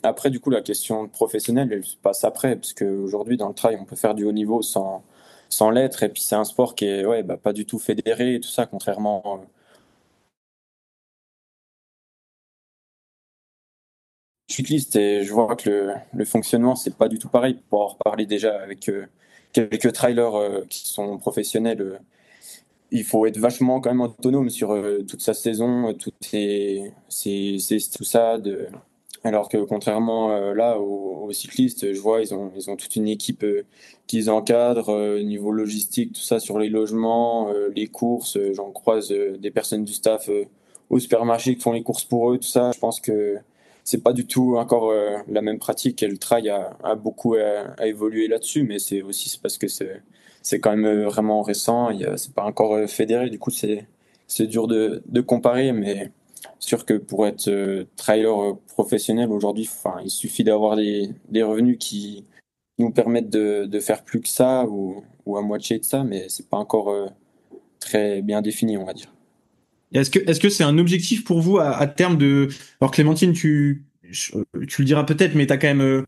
après, du coup, la question professionnelle, elle se passe après, parce qu'aujourd'hui, dans le trail, on peut faire du haut niveau sans l'être. Et puis, c'est un sport qui est ouais, bah, pas du tout fédéré et tout ça, contrairement cycliste. Et je vois que le fonctionnement, c'est pas du tout pareil. Pour en reparler déjà avec quelques trailers qui sont professionnels, il faut être vachement quand même autonome sur toute sa saison, tout ça. Alors que contrairement là aux cyclistes, je vois, ils ont toute une équipe qu'ils encadrent, niveau logistique, tout ça sur les logements, les courses. J'en croise des personnes du staff au supermarché qui font les courses pour eux, tout ça. Je pense que c'est pas du tout encore la même pratique et le trail a beaucoup à évoluer là-dessus, mais c'est parce que c'est quand même vraiment récent. C'est pas encore fédéré, du coup c'est dur de comparer, mais sûr que pour être trailer professionnel aujourd'hui, enfin, il suffit d'avoir des revenus qui nous permettent de faire plus que ça ou à moitié de ça, mais c'est pas encore très bien défini, on va dire. Et est-ce que c'est un objectif pour vous à terme de... Alors Clémentine, tu le diras peut-être, mais tu as quand même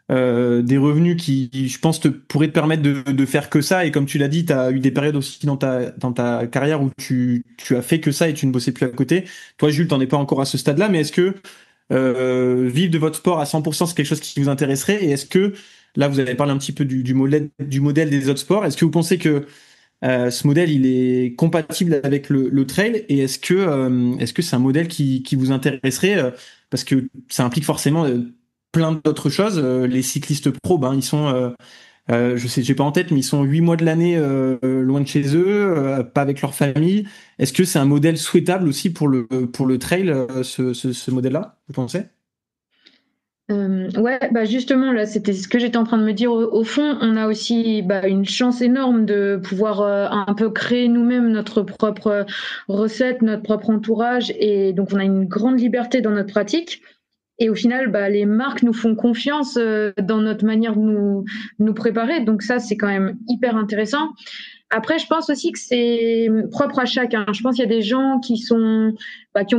des revenus qui, je pense, pourraient te permettre de faire que ça. Et comme tu l'as dit, tu as eu des périodes aussi dans ta carrière où tu as fait que ça et tu ne bossais plus à côté. Toi, Jules, t'en es pas encore à ce stade-là, mais est-ce que vivre de votre sport à 100%, c'est quelque chose qui vous intéresserait? Et est-ce que, là, vous avez parlé un petit peu du modèle des autres sports, est-ce que vous pensez que ce modèle, il est compatible avec le trail et est-ce que c'est un modèle qui vous intéresserait parce que ça implique forcément plein d'autres choses. Les cyclistes pro, ben ils sont, je sais, j'ai pas en tête, mais ils sont 8 mois de l'année loin de chez eux, pas avec leur famille. Est-ce que c'est un modèle souhaitable aussi pour le trail, ce modèle-là, vous pensez? Ouais, bah justement, là, c'était ce que j'étais en train de me dire. Au fond, on a aussi une chance énorme de pouvoir un peu créer nous-mêmes notre propre recette, notre propre entourage. Et donc, on a une grande liberté dans notre pratique. Et au final, les marques nous font confiance dans notre manière de nous préparer. Donc ça, c'est quand même hyper intéressant. Après, je pense aussi que c'est propre à chacun. Je pense qu'il y a des gens qui ont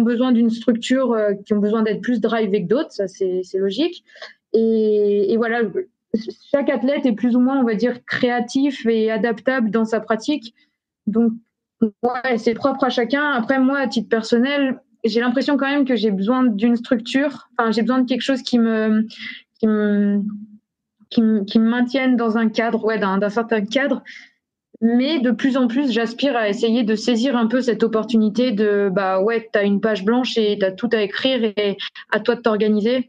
besoin d'une structure, qui ont besoin d'être plus drivés que d'autres. Ça, c'est logique. Et voilà, chaque athlète est plus ou moins, on va dire, créatif et adaptable dans sa pratique. Donc, ouais, c'est propre à chacun. Après, moi, à titre personnel, j'ai l'impression quand même que j'ai besoin d'une structure. Enfin, j'ai besoin de quelque chose qui me, qui me maintienne dans un cadre, ouais, d'un certain cadre. Mais de plus en plus, j'aspire à essayer de saisir un peu cette opportunité de, ouais, t'as une page blanche et t'as tout à écrire et à toi de t'organiser.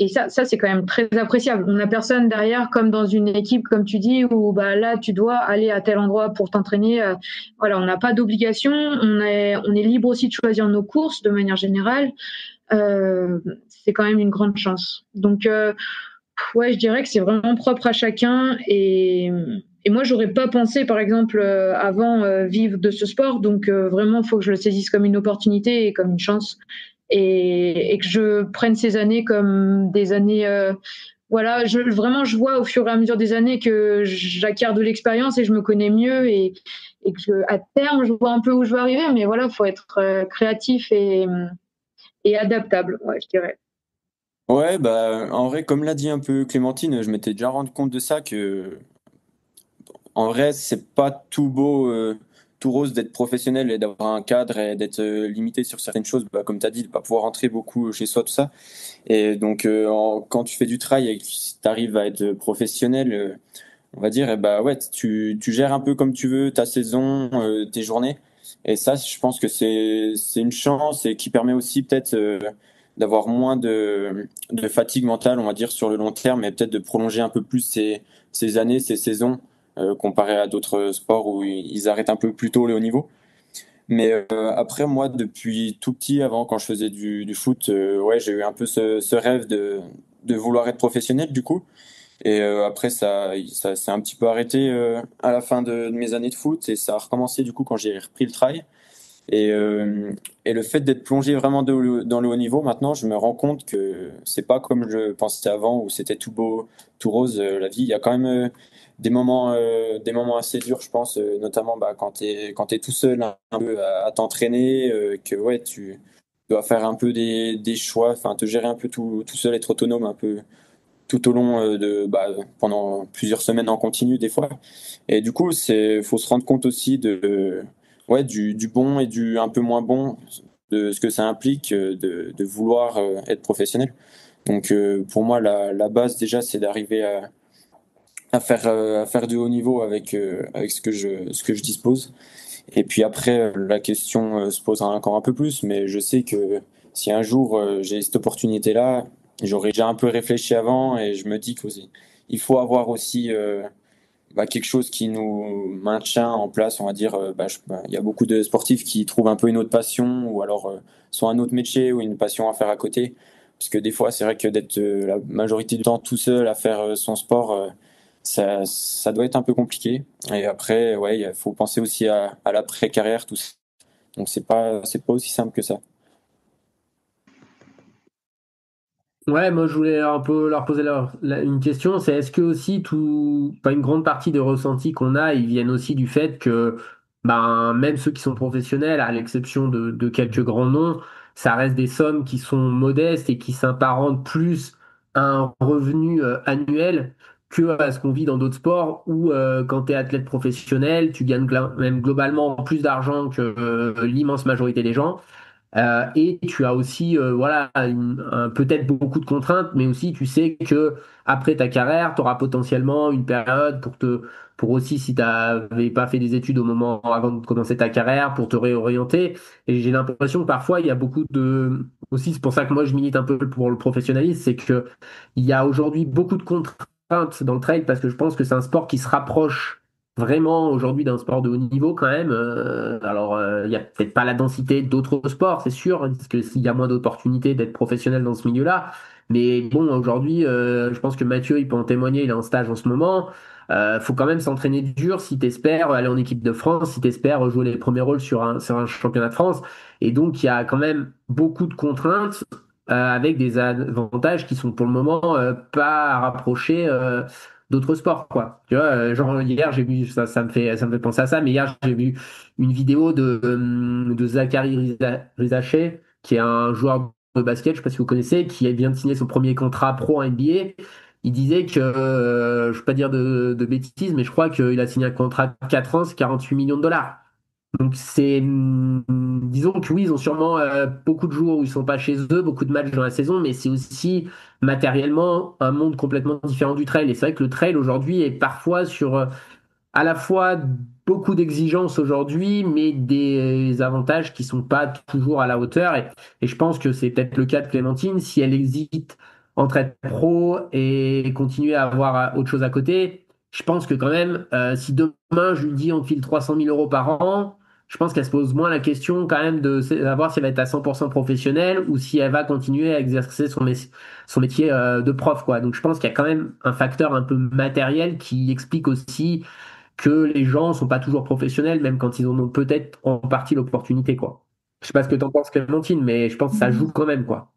Et ça c'est quand même très appréciable. On n'a personne derrière, comme dans une équipe, comme tu dis, où là, tu dois aller à tel endroit pour t'entraîner. Voilà, on n'a pas d'obligation. On est libre aussi de choisir nos courses de manière générale. C'est quand même une grande chance. Donc, ouais, je dirais que c'est vraiment propre à chacun. Et moi, j'aurais pas pensé, par exemple, avant vivre de ce sport. Donc, vraiment, il faut que je le saisisse comme une opportunité et comme une chance. Et que je prenne ces années comme des années. Voilà, vraiment, je vois au fur et à mesure des années que j'acquiers de l'expérience et je me connais mieux et que à terme, je vois un peu où je veux arriver. Mais voilà, il faut être créatif et adaptable, ouais, je dirais. Ouais, bah en vrai, comme l'a dit un peu Clémentine, je m'étais déjà rendu compte de ça que en vrai, c'est pas tout beau, tout rose d'être professionnel et d'avoir un cadre et d'être limité sur certaines choses. Bah, comme tu as dit, de pas pouvoir rentrer beaucoup chez soi, tout ça. Et donc, quand tu fais du trail et que tu arrives à être professionnel, on va dire, bah ouais, tu gères un peu comme tu veux ta saison, tes journées. Et ça, je pense que c'est une chance et qui permet aussi peut-être d'avoir moins de fatigue mentale, on va dire, sur le long terme, et peut-être de prolonger un peu plus ces années, ces saisons comparé à d'autres sports où ils arrêtent un peu plus tôt le haut niveau. Mais après, moi, depuis tout petit, avant, quand je faisais du foot, ouais, j'ai eu un peu ce rêve de vouloir être professionnel, du coup. Et après, ça s'est un petit peu arrêté à la fin de mes années de foot et ça a recommencé, du coup, quand j'ai repris le trail. Et, euh, et le fait d'être plongé vraiment dans le haut niveau, maintenant, je me rends compte que c'est pas comme je pensais avant où c'était tout beau, tout rose, la vie. Il y a quand même des moments assez durs, je pense, notamment bah, quand t'es tout seul un peu à t'entraîner, que ouais, tu dois faire un peu des choix, enfin, te gérer un peu tout seul, être autonome un peu tout au long pendant plusieurs semaines en continu des fois. Et du coup, faut se rendre compte aussi du bon et du un peu moins bon, de ce que ça implique de vouloir être professionnel. Donc pour moi, la base déjà, c'est d'arriver à faire du haut niveau avec ce que je dispose. Et puis après, la question se posera encore un peu plus, mais je sais que si un jour j'ai cette opportunité-là, j'aurais déjà un peu réfléchi avant et je me dis qu'il faut avoir aussi quelque chose qui nous maintient en place, on va dire. Il y a beaucoup de sportifs qui trouvent un peu une autre passion ou alors soit un autre métier ou une passion à faire à côté. Parce que des fois, c'est vrai que d'être la majorité du temps tout seul à faire son sport, ça doit être un peu compliqué. Et après, ouais, il faut penser aussi à l'après-carrière, tout ça. Donc c'est pas aussi simple que ça. Ouais, moi je voulais un peu leur poser une question, c'est est-ce que aussi pas une grande partie des ressentis qu'on a, ils viennent aussi du fait que ben, même ceux qui sont professionnels, à l'exception de quelques grands noms, ça reste des sommes qui sont modestes et qui s'apparentent plus à un revenu annuel que à ce qu'on vit dans d'autres sports où quand tu es athlète professionnel, tu gagnes même globalement plus d'argent que l'immense majorité des gens. Et tu as aussi voilà peut-être beaucoup de contraintes, mais aussi tu sais que après ta carrière, tu auras potentiellement une période pour aussi si tu n'avais pas fait des études au moment avant de commencer ta carrière, pour te réorienter. Et j'ai l'impression que parfois il y a beaucoup de aussi c'est pour ça que moi je milite un peu pour le professionnalisme, c'est que il y a aujourd'hui beaucoup de contraintes dans le trail parce que je pense que c'est un sport qui se rapproche vraiment aujourd'hui d'un sport de haut niveau quand même. Il y a peut-être pas la densité d'autres sports, c'est sûr, hein, parce que s'il y a moins d'opportunités d'être professionnel dans ce milieu-là. Mais bon, aujourd'hui, je pense que Mathieu, il peut en témoigner, il est en stage en ce moment. Faut quand même s'entraîner dur si t'espères aller en équipe de France, si t'espères jouer les premiers rôles sur un championnat de France. Et donc, il y a quand même beaucoup de contraintes avec des avantages qui sont pour le moment pas à rapprocher d'autres sports, quoi. Tu vois, genre hier, j'ai vu, ça me fait penser à ça, mais hier, j'ai vu une vidéo de Zachary Rizaché, qui est un joueur de basket, je sais pas si vous connaissez, qui vient de signer son premier contrat pro en NBA. Il disait que, je ne vais pas dire de bêtises, mais je crois qu'il a signé un contrat de 4 ans, c'est 48 millions de dollars. Donc disons que oui, ils ont sûrement beaucoup de jours où ils sont pas chez eux, beaucoup de matchs dans la saison, mais c'est aussi matériellement un monde complètement différent du trail. Et c'est vrai que le trail aujourd'hui est parfois sur à la fois beaucoup d'exigences aujourd'hui, mais des avantages qui sont pas toujours à la hauteur. Et je pense que c'est peut-être le cas de Clémentine, si elle hésite entre être pro et continuer à avoir autre chose à côté. Je pense que quand même, si demain je lui dis on te file 300 000 euros par an, je pense qu'elle se pose moins la question quand même de savoir si elle va être à 100% professionnelle ou si elle va continuer à exercer son métier de prof, quoi. Donc je pense qu'il y a quand même un facteur un peu matériel qui explique aussi que les gens sont pas toujours professionnels, même quand ils en ont peut-être en partie l'opportunité, quoi. Je sais pas ce que t'en penses, Clémentine, mais je pense que ça joue quand même, quoi.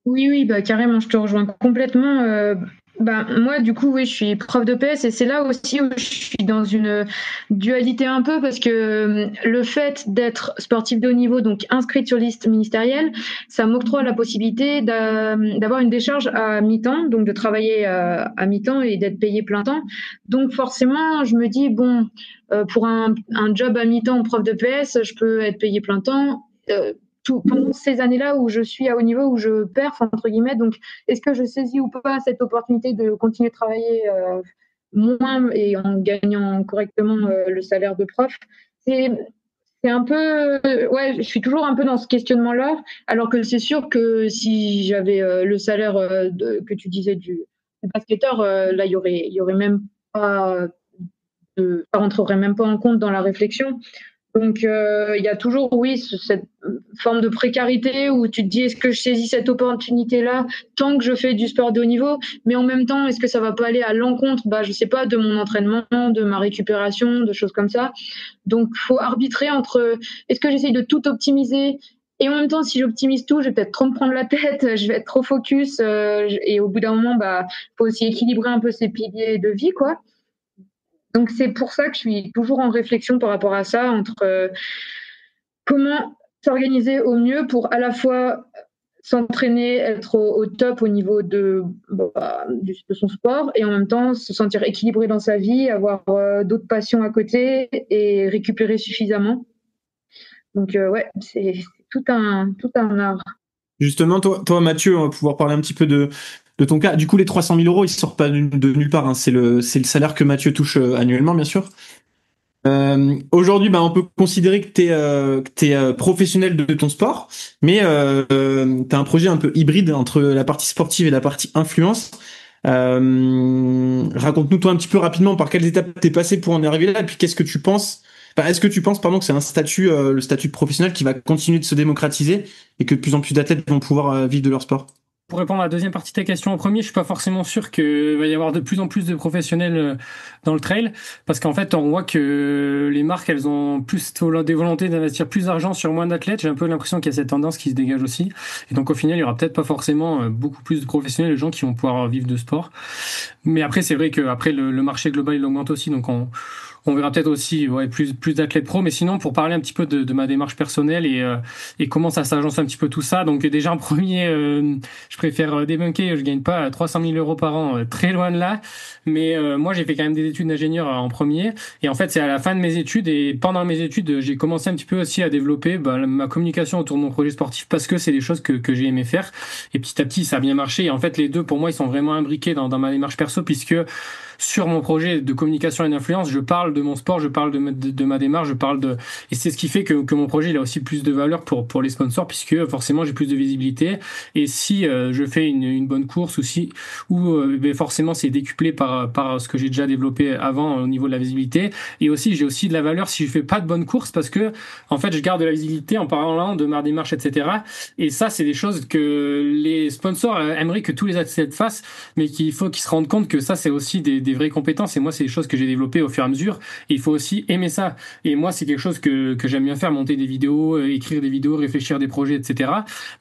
Oui, oui, bah carrément, je te rejoins complètement. Bah moi, du coup, oui, je suis prof de PS et c'est là aussi où je suis dans une dualité un peu parce que le fait d'être sportif de haut niveau, donc inscrite sur liste ministérielle, ça m'octroie la possibilité d'avoir une décharge à mi-temps, donc de travailler à mi-temps et d'être payé plein temps. Donc forcément, je me dis bon, pour un job à mi-temps prof de PS, je peux être payé plein temps. Pendant ces années-là où je suis à haut niveau, où je perf, entre guillemets. Donc, est-ce que je saisis ou pas cette opportunité de continuer de travailler moins et en gagnant correctement le salaire de prof? C'est un peu, ouais, je suis toujours un peu dans ce questionnement-là, alors que c'est sûr que si j'avais le salaire que tu disais du basketteur, là, il y aurait même pas ça rentrerait même pas en compte dans la réflexion. Donc, il y a toujours, oui, cette forme de précarité où tu te dis, est-ce que je saisis cette opportunité-là tant que je fais du sport de haut niveau, mais en même temps, est-ce que ça va pas aller à l'encontre, je sais pas, de mon entraînement, de ma récupération, de choses comme ça. Donc, faut arbitrer entre, est-ce que j'essaye de tout optimiser et en même temps, si j'optimise tout, je vais peut-être trop me prendre la tête, je vais être trop focus, et au bout d'un moment, faut aussi équilibrer un peu ses piliers de vie, quoi. Donc, c'est pour ça que je suis toujours en réflexion par rapport à ça, entre comment s'organiser au mieux pour à la fois s'entraîner, être au top au niveau de son sport et en même temps se sentir équilibré dans sa vie, avoir d'autres passions à côté et récupérer suffisamment. Donc, ouais, c'est tout un art. Justement, toi, Mathieu, on va pouvoir parler un petit peu de ton cas. Du coup, les 300 000 euros, ils sortent pas de nulle part, hein. C'est le salaire que Mathieu touche annuellement, bien sûr. Aujourd'hui, on peut considérer que t'es professionnel de ton sport, mais t'as un projet un peu hybride entre la partie sportive et la partie influence. Raconte-nous toi un petit peu rapidement par quelles étapes t'es passé pour en arriver là, et puis qu'est-ce que tu penses. Est-ce que tu penses, pardon, que c'est un statut, le statut de professionnel qui va continuer de se démocratiser et que de plus en plus d'athlètes vont pouvoir vivre de leur sport? Pour répondre à la deuxième partie de ta question en premier, je suis pas forcément sûr qu'il va y avoir de plus en plus de professionnels dans le trail, parce qu'en fait, on voit que les marques, elles ont plus des volontés d'investir plus d'argent sur moins d'athlètes. J'ai un peu l'impression qu'il y a cette tendance qui se dégage aussi. Et donc, au final, il y aura peut-être pas forcément beaucoup plus de professionnels, de gens qui vont pouvoir vivre de sport. Mais après, c'est vrai que après le marché global, il augmente aussi, donc on verra peut-être aussi plus d'athlètes pro. Mais sinon, pour parler un petit peu de ma démarche personnelle et comment ça s'agence un petit peu tout ça. Donc déjà en premier, je préfère débunker, je gagne pas 300 000 euros par an, très loin de là. Mais moi, j'ai fait quand même des études d'ingénieur en premier. Et en fait, c'est à la fin de mes études et pendant mes études, j'ai commencé un petit peu aussi à développer ma communication autour de mon projet sportif parce que c'est des choses que j'ai aimé faire. Et petit à petit, ça a bien marché. Et en fait, les deux, pour moi, ils sont vraiment imbriqués dans ma démarche perso puisque sur mon projet de communication et d'influence, je parle de mon sport, je parle de ma démarche, et c'est ce qui fait que mon projet il a aussi plus de valeur pour les sponsors puisque forcément j'ai plus de visibilité et si je fais une bonne course forcément c'est décuplé par ce que j'ai déjà développé avant au niveau de la visibilité et aussi j'ai aussi de la valeur si je fais pas de bonne course parce que en fait je garde de la visibilité en parlant de ma démarche etc. Et ça c'est des choses que les sponsors aimeraient que tous les athlètes fassent mais qu'il faut qu'ils se rendent compte que ça c'est aussi des vraies compétences et moi c'est des choses que j'ai développées au fur et à mesure et il faut aussi aimer ça et moi c'est quelque chose que j'aime bien faire, monter des vidéos, écrire des vidéos, réfléchir des projets etc.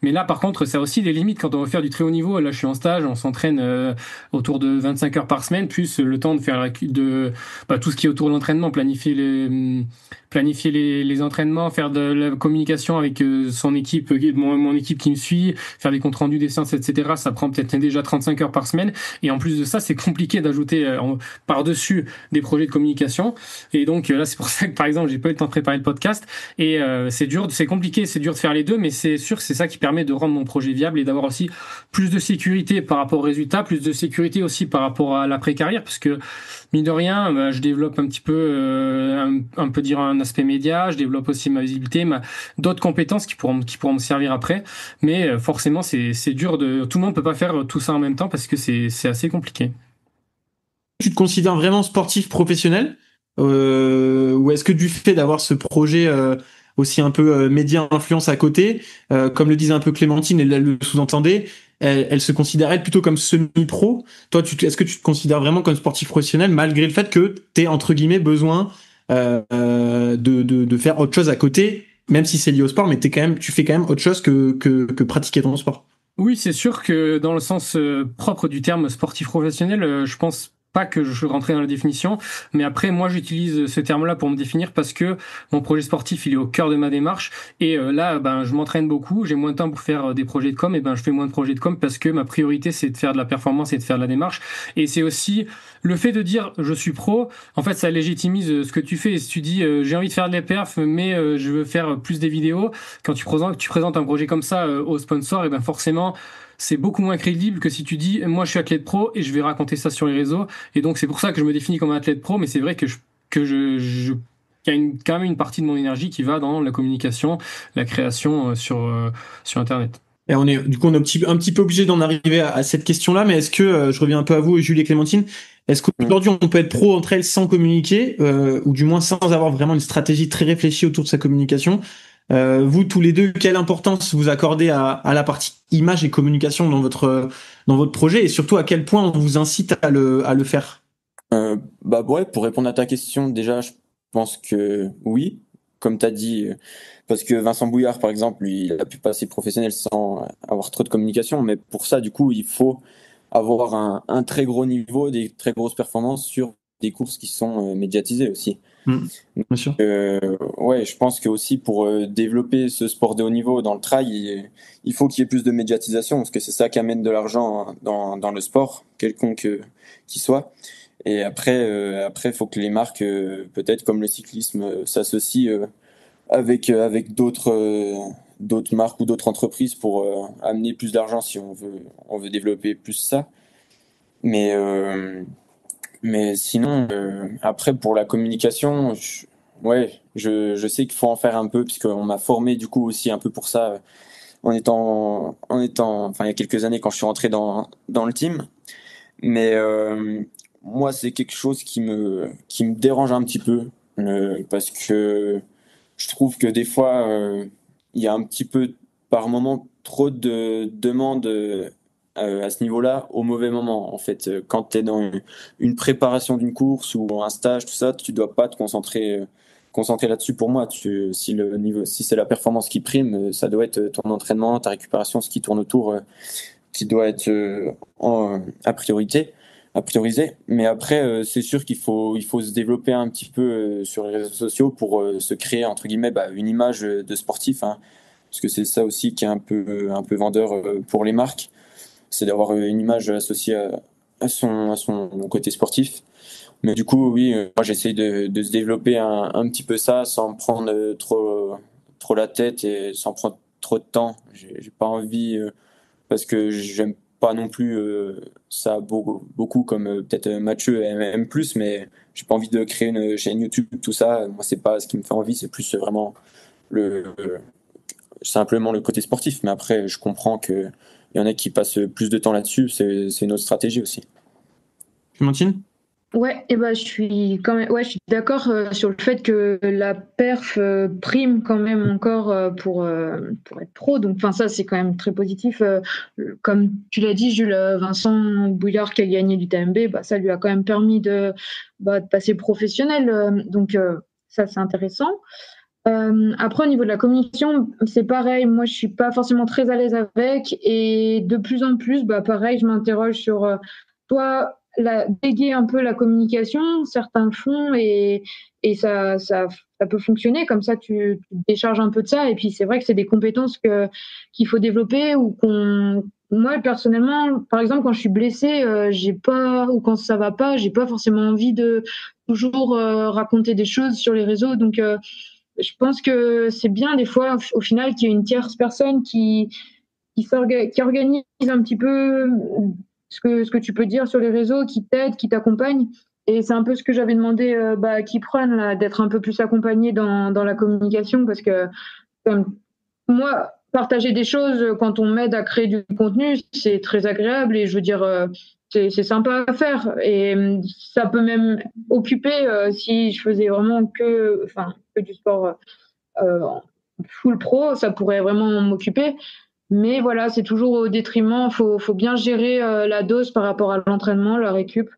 Mais là par contre ça a aussi des limites quand on veut faire du très haut niveau. Là je suis en stage, on s'entraîne autour de 25 heures par semaine plus le temps de faire tout ce qui est autour de l'entraînement, planifier les entraînements, faire de la communication avec son équipe, mon équipe qui me suit, faire des comptes rendus des séances, etc. Ça prend peut-être déjà 35 heures par semaine. Et en plus de ça, c'est compliqué d'ajouter par-dessus des projets de communication. Et donc là, c'est pour ça que par exemple, j'ai pas eu le temps de préparer le podcast. Et c'est dur, c'est compliqué, c'est dur de faire les deux, mais c'est sûr que c'est ça qui permet de rendre mon projet viable et d'avoir aussi plus de sécurité par rapport aux résultats, plus de sécurité aussi par rapport à l'après-carrière, parce que mine de rien, je développe un petit peu, dire un aspect média, je développe aussi ma visibilité, d'autres compétences qui pourront me servir après. Mais forcément, c'est dur tout le monde peut pas faire tout ça en même temps parce que c'est assez compliqué. Tu te considères vraiment sportif professionnel ou est-ce que du fait d'avoir ce projet aussi un peu média influence à côté, comme le disait un peu Clémentine, elle le sous-entendait, elle se considérait plutôt comme semi-pro. Toi, est-ce que tu te considères vraiment comme sportif professionnel malgré le fait que t'aies entre guillemets besoin de faire autre chose à côté, même si c'est lié au sport, mais tu fais quand même autre chose que pratiquer ton sport? Oui, c'est sûr que dans le sens propre du terme sportif professionnel, je pense pas que je rentrais dans la définition, mais après moi j'utilise ce terme-là pour me définir parce que mon projet sportif il est au cœur de ma démarche et là je m'entraîne beaucoup, j'ai moins de temps pour faire des projets de com et je fais moins de projets de com parce que ma priorité c'est de faire de la performance et de faire de la démarche et c'est aussi le fait de dire je suis pro, en fait ça légitimise ce que tu fais et si tu dis j'ai envie de faire de la perf mais je veux faire plus des vidéos, quand tu présentes un projet comme ça au sponsor et forcément c'est beaucoup moins crédible que si tu dis moi je suis athlète pro et je vais raconter ça sur les réseaux et donc c'est pour ça que je me définis comme un athlète pro mais c'est vrai qu'il y a quand même une partie de mon énergie qui va dans la communication, la création sur internet. Et on est un petit peu obligé d'en arriver à cette question-là, mais est-ce que, je reviens un peu à vous, Julie et Clémentine, est-ce qu'aujourd'hui on peut être pro entre elles sans communiquer, ou du moins sans avoir vraiment une stratégie très réfléchie autour de sa communication? Vous tous les deux, quelle importance vous accordez à la partie image et communication dans votre projet, et surtout à quel point on vous incite à le faire? Bah ouais, pour répondre à ta question, déjà, je pense que oui, comme tu as dit, parce que Vincent Bouillard, par exemple, lui, il a pu passer professionnel sans avoir trop de communication, mais pour ça, du coup, il faut avoir un très gros niveau, des très grosses performances sur des courses qui sont médiatisées aussi. Bien sûr. Ouais, je pense que aussi pour développer ce sport de haut niveau dans le trail, il faut qu'il y ait plus de médiatisation, parce que c'est ça qui amène de l'argent dans le sport, quelconque qu'il soit. Et après, faut que les marques, peut-être comme le cyclisme, s'associent avec d'autres marques ou d'autres entreprises pour amener plus d'argent si on veut développer plus ça. Mais sinon, après pour la communication, je sais qu'il faut en faire un peu puisqu'on m'a formé du coup aussi un peu pour ça enfin il y a quelques années quand je suis rentré dans le team. Mais moi, c'est quelque chose qui me dérange un petit peu parce que je trouve que des fois, il y a un petit peu, par moment, trop de demandes à ce niveau-là au mauvais moment. En fait, quand tu es dans une préparation d'une course ou un stage, tout ça, tu dois pas te concentrer là-dessus. Pour moi, si c'est la performance qui prime, ça doit être ton entraînement, ta récupération, ce qui tourne autour, qui doit être à prioriser. Mais après, c'est sûr il faut se développer un petit peu sur les réseaux sociaux pour se créer entre guillemets une image de sportif, hein, parce que c'est ça aussi qui est un peu vendeur pour les marques, c'est d'avoir une image associée à son côté sportif. Mais du coup, oui, moi j'essaye de se développer un petit peu ça sans me prendre trop la tête et sans prendre trop de temps. J'ai pas envie parce que j'aime pas non plus ça beaucoup comme peut-être Mathieu aime plus, mais j'ai pas envie de créer une chaîne YouTube, tout ça. Moi, c'est pas ce qui me fait envie, c'est plus vraiment simplement le côté sportif. Mais après, je comprends qu'il y en a qui passent plus de temps là-dessus, c'est une autre stratégie aussi. Clémentine? Ouais, et je suis je suis d'accord sur le fait que la perf prime quand même encore pour être pro. Donc, enfin, ça, c'est quand même très positif. Comme tu l'as dit, Jules, Vincent Bouillard qui a gagné l'UTMB, ça lui a quand même permis de passer professionnel. Donc, ça, c'est intéressant. Après, au niveau de la communication, c'est pareil. Moi, je suis pas forcément très à l'aise avec, et de plus en plus, pareil, je m'interroge sur toi, déguer un peu la communication. Certains le font et ça peut fonctionner. Comme ça, tu décharges un peu de ça. Et puis, c'est vrai que c'est des compétences qu'il faut développer moi, personnellement, par exemple, quand je suis blessée, ou quand ça va pas, j'ai pas forcément envie de toujours raconter des choses sur les réseaux. Donc, je pense que c'est bien des fois, au final, qu'il y ait une tierce personne qui organise un petit peu ce que tu peux dire sur les réseaux, qui t'aide, qui t'accompagne. Et c'est un peu ce que j'avais demandé à Kipron, là, d'être un peu plus accompagné dans la communication, parce que comme moi, partager des choses quand on m'aide à créer du contenu, c'est très agréable, et je veux dire, c'est sympa à faire, et ça peut même occuper si je faisais vraiment que du sport full pro, ça pourrait vraiment m'occuper. Mais voilà, c'est toujours au détriment. Faut bien gérer la dose par rapport à l'entraînement, la récup.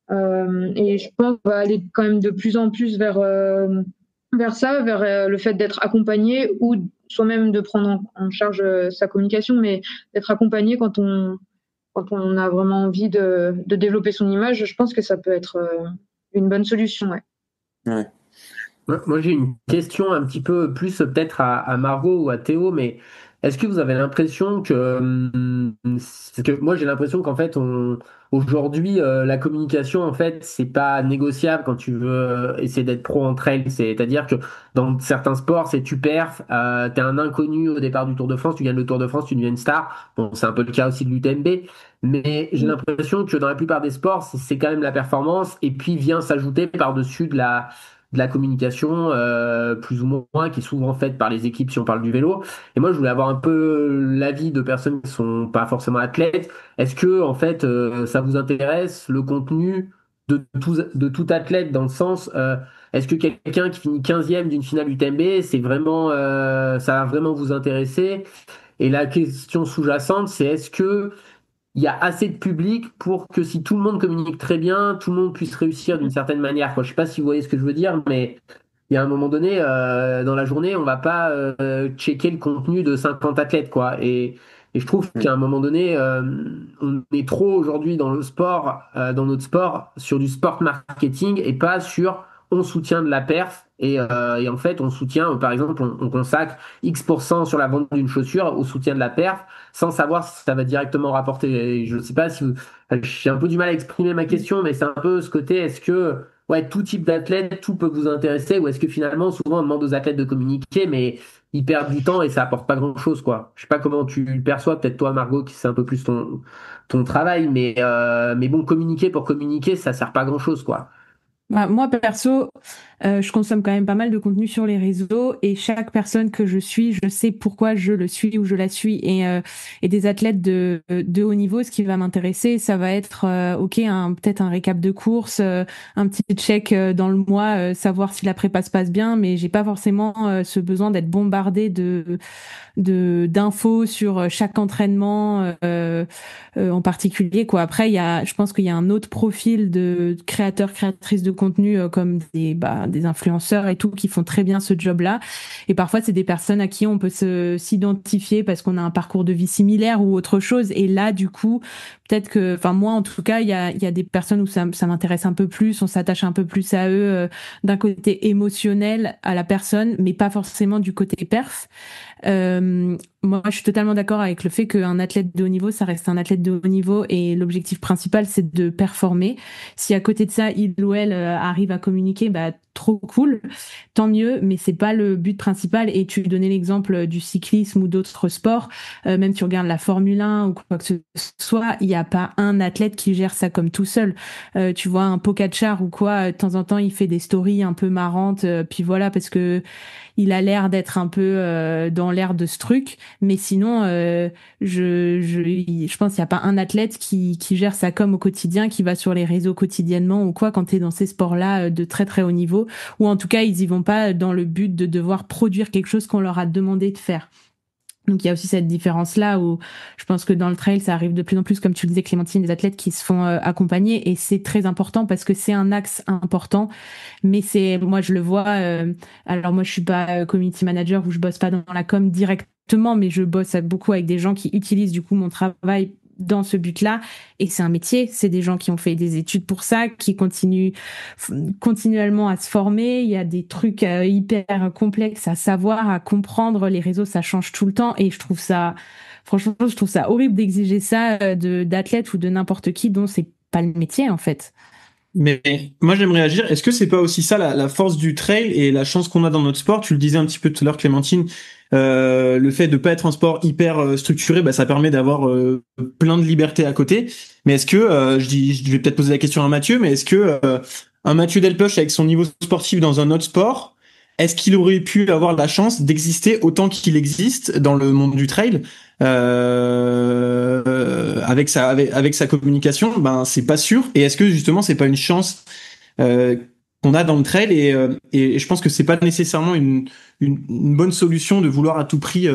Et je pense qu'on va aller quand même de plus en plus vers ça, vers le fait d'être accompagné, ou soi-même de prendre en charge sa communication, mais d'être accompagné quand on a vraiment envie de développer son image. Je pense que ça peut être une bonne solution. Ouais. Moi, j'ai une question un petit peu plus peut-être à Margot ou à Théo, mais est-ce que vous avez l'impression parce que moi j'ai l'impression qu'en fait aujourd'hui la communication en fait c'est pas négociable quand tu veux essayer d'être pro en trail, c'est-à-dire que dans certains sports c'est tu perfs, t'es un inconnu au départ du Tour de France, tu gagnes le Tour de France, tu deviens une star. Bon, c'est un peu le cas aussi de l'UTMB, mais j'ai l'impression que dans la plupart des sports c'est quand même la performance, et puis vient s'ajouter par-dessus de la communication, plus ou moins, qui est souvent faite par les équipes si on parle du vélo. Et moi, je voulais avoir un peu l'avis de personnes qui sont pas forcément athlètes. Est-ce que, en fait, ça vous intéresse, le contenu de tout athlète, dans le sens, est-ce que quelqu'un qui finit 15e d'une finale UTMB, c'est vraiment, ça va vraiment vous intéresser? Et la question sous-jacente, c'est est-ce que il y a assez de public pour que si tout le monde communique très bien, tout le monde puisse réussir d'une certaine manière, quoi. Je sais pas si vous voyez ce que je veux dire, mais il y a un moment donné, dans la journée, on va pas checker le contenu de 50 athlètes, quoi. Et je trouve qu'à un moment donné, on est trop aujourd'hui dans le sport, dans notre sport, sur du sport marketing et pas sur on soutient de la perf. Et en fait, on soutient, par exemple, on consacre X% sur la vente d'une chaussure au soutien de la perf sans savoir si ça va directement rapporter. Et je ne sais pas si j'ai un peu du mal à exprimer ma question, mais c'est un peu ce côté, est-ce que ouais, tout type d'athlète, tout peut vous intéresser, ou est-ce que finalement, souvent, on demande aux athlètes de communiquer, mais ils perdent du temps et ça apporte pas grand-chose, quoi. Je sais pas comment tu le perçois, peut-être toi, Margot, qui c'est un peu plus ton travail, mais bon, communiquer pour communiquer, ça sert pas à grand-chose, quoi. Bah, moi, perso, je consomme quand même pas mal de contenu sur les réseaux et chaque personne que je suis, je sais pourquoi je le suis ou je la suis. Et des athlètes de haut niveau, ce qui va m'intéresser, ça va être, ok, peut-être un récap de course, un petit check dans le mois, savoir si la prépa se passe bien, mais j'ai pas forcément ce besoin d'être bombardé d'infos sur chaque entraînement en particulier, quoi. Après, je pense qu'il y a un autre profil de créateurs, créatrices de contenu comme des influenceurs et tout qui font très bien ce job-là. Et parfois, c'est des personnes à qui on peut s'identifier parce qu'on a un parcours de vie similaire ou autre chose. Et là, du coup, peut-être que, enfin moi en tout cas, il y a des personnes où ça m'intéresse un peu plus, on s'attache un peu plus à eux d'un côté émotionnel à la personne, mais pas forcément du côté perf. Moi, je suis totalement d'accord avec le fait qu'un athlète de haut niveau, ça reste un athlète de haut niveau et l'objectif principal, c'est de performer. Si à côté de ça, il ou elle arrive à communiquer, bah trop cool, tant mieux, mais c'est pas le but principal. Et tu donnais l'exemple du cyclisme ou d'autres sports, même tu regardes la Formule 1 ou quoi que ce soit, il n'y a pas un athlète qui gère ça comme tout seul. Tu vois un Pogacar ou quoi, de temps en temps, il fait des stories un peu marrantes, puis voilà, parce que il a l'air d'être un peu dans l'air de ce truc, mais sinon, je pense qu'il n'y a pas un athlète qui gère sa com au quotidien, qui va sur les réseaux quotidiennement ou quoi, quand tu es dans ces sports-là de très très haut niveau, ou en tout cas, ils y vont pas dans le but de devoir produire quelque chose qu'on leur a demandé de faire. Donc il y a aussi cette différence-là où je pense que dans le trail, ça arrive de plus en plus, comme tu le disais Clémentine, des athlètes qui se font accompagner et c'est très important parce que c'est un axe important. Mais moi je le vois, alors moi je suis pas community manager ou je bosse pas dans la com directement, mais je bosse beaucoup avec des gens qui utilisent du coup mon travail dans ce but-là, et c'est un métier, c'est des gens qui ont fait des études pour ça, qui continuent continuellement à se former, il y a des trucs hyper complexes à savoir, à comprendre, les réseaux ça change tout le temps, et franchement je trouve ça horrible d'exiger ça d'athlètes ou de n'importe qui dont c'est pas le métier en fait. Mais moi j'aimerais agir. Est-ce que c'est pas aussi ça la force du trail et la chance qu'on a dans notre sport? Tu le disais un petit peu tout à l'heure, Clémentine. Le fait de pas être un sport hyper structuré, bah, ça permet d'avoir plein de liberté à côté. Mais est-ce que je vais peut-être poser la question à Mathieu, mais est-ce que un Mathieu Delpech avec son niveau sportif dans un autre sport, est-ce qu'il aurait pu avoir la chance d'exister autant qu'il existe dans le monde du trail avec sa communication? Ben c'est pas sûr. Et est-ce que justement c'est pas une chance qu'on a dans le trail et je pense que c'est pas nécessairement une bonne solution de vouloir à tout prix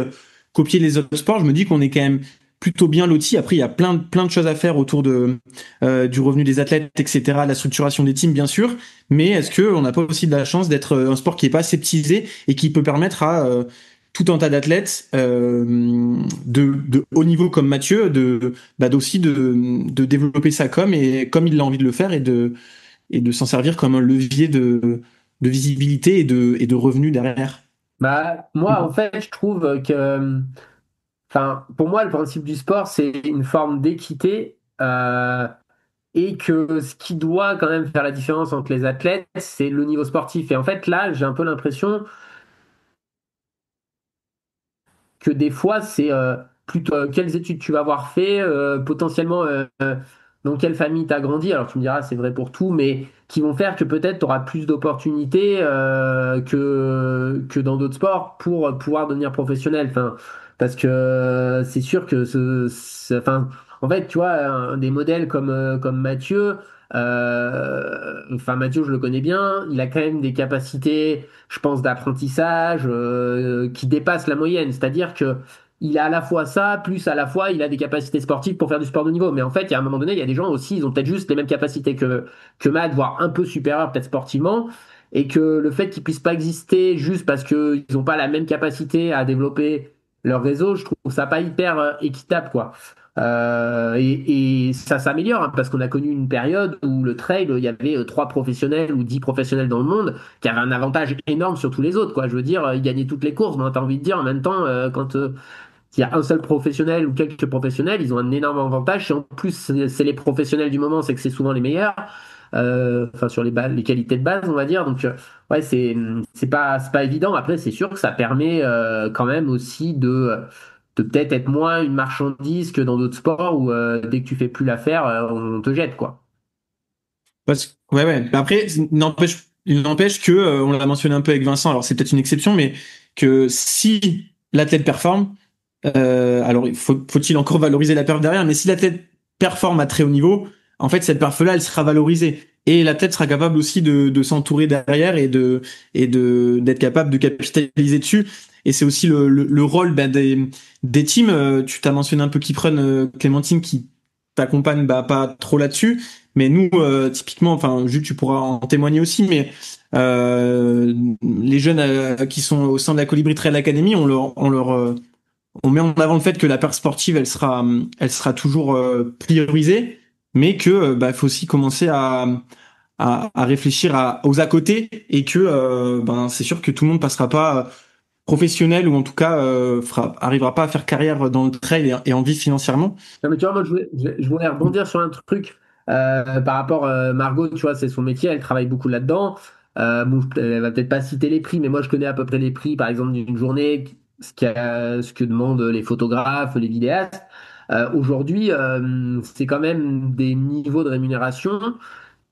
copier les autres sports. Je me dis qu'on est quand même plutôt bien loti. Après, il y a plein de choses à faire autour du revenu des athlètes, etc., la structuration des teams, bien sûr. Mais est-ce que on n'a pas aussi de la chance d'être un sport qui est pas aseptisé et qui peut permettre à tout un tas d'athlètes de haut niveau comme Mathieu d'aussi de développer sa com et comme il a envie de le faire et de s'en servir comme un levier de visibilité et de revenus derrière. Bah, moi, en fait, je trouve que, enfin, pour moi, le principe du sport, c'est une forme d'équité, et que ce qui doit quand même faire la différence entre les athlètes, c'est le niveau sportif. Et en fait, là, j'ai un peu l'impression que des fois, c'est plutôt quelles études tu vas avoir fait, potentiellement dans quelle famille tu as grandi. Alors, tu me diras, c'est vrai pour tout, mais qui vont faire que peut-être tu auras plus d'opportunités que dans d'autres sports pour pouvoir devenir professionnel. Enfin, parce que c'est sûr que enfin, en fait, tu vois, des modèles comme Mathieu, enfin Mathieu, je le connais bien, il a quand même des capacités, je pense, d'apprentissage qui dépassent la moyenne. C'est-à-dire que il a à la fois ça, plus à la fois il a des capacités sportives pour faire du sport de niveau. Mais en fait, il y a un moment donné, il y a des gens aussi, ils ont peut-être juste les mêmes capacités que Matt, voire un peu supérieur peut-être sportivement, et que le fait qu'ils puissent pas exister juste parce qu'ils n'ont pas la même capacité à développer leur réseau, je trouve ça pas hyper équitable, quoi. Et ça s'améliore hein, parce qu'on a connu une période où le trail, il y avait 3 professionnels ou 10 professionnels dans le monde qui avaient un avantage énorme sur tous les autres, quoi. Je veux dire, ils gagnaient toutes les courses, mais t'as envie de dire en même temps, quand il y a un seul professionnel ou quelques professionnels, ils ont un énorme avantage. Si en plus c'est les professionnels du moment, c'est que c'est souvent les meilleurs. Enfin sur les qualités de base, on va dire. Donc ouais, c'est pas évident. Après, c'est sûr que ça permet quand même aussi de peut-être être moins une marchandise que dans d'autres sports où dès que tu fais plus l'affaire, on te jette quoi. Ouais, ouais. Après, il n'empêche que, on l'a mentionné un peu avec Vincent, alors c'est peut-être une exception, mais que si l'athlète performe, alors faut-il encore valoriser la perf derrière, mais si l'athlète performe à très haut niveau, en fait, cette perf-là, elle sera valorisée. Et l'athlète sera capable aussi de s'entourer derrière d'être capable de capitaliser dessus. Et c'est aussi le rôle des teams. Tu t'as mentionné un peu Kiprun, Clémentine, qui t'accompagne pas trop là-dessus. Mais nous, typiquement, enfin, Jules, tu pourras en témoigner aussi, mais les jeunes qui sont au sein de la Colibri Trail Academy, on met en avant le fait que la perte sportive, elle sera toujours priorisée, mais que faut aussi commencer à réfléchir aux à côté et que c'est sûr que tout le monde passera pas professionnel ou en tout cas arrivera pas à faire carrière dans le trail et en vivre financièrement. Non, mais tu vois, moi, je voulais rebondir sur un truc par rapport Margot, tu vois, c'est son métier, elle travaille beaucoup là-dedans. Bon, elle va peut-être pas citer les prix, mais moi, je connais à peu près les prix, par exemple, d'une journée, ce que demandent les photographes, les vidéastes. Aujourd'hui, c'est quand même des niveaux de rémunération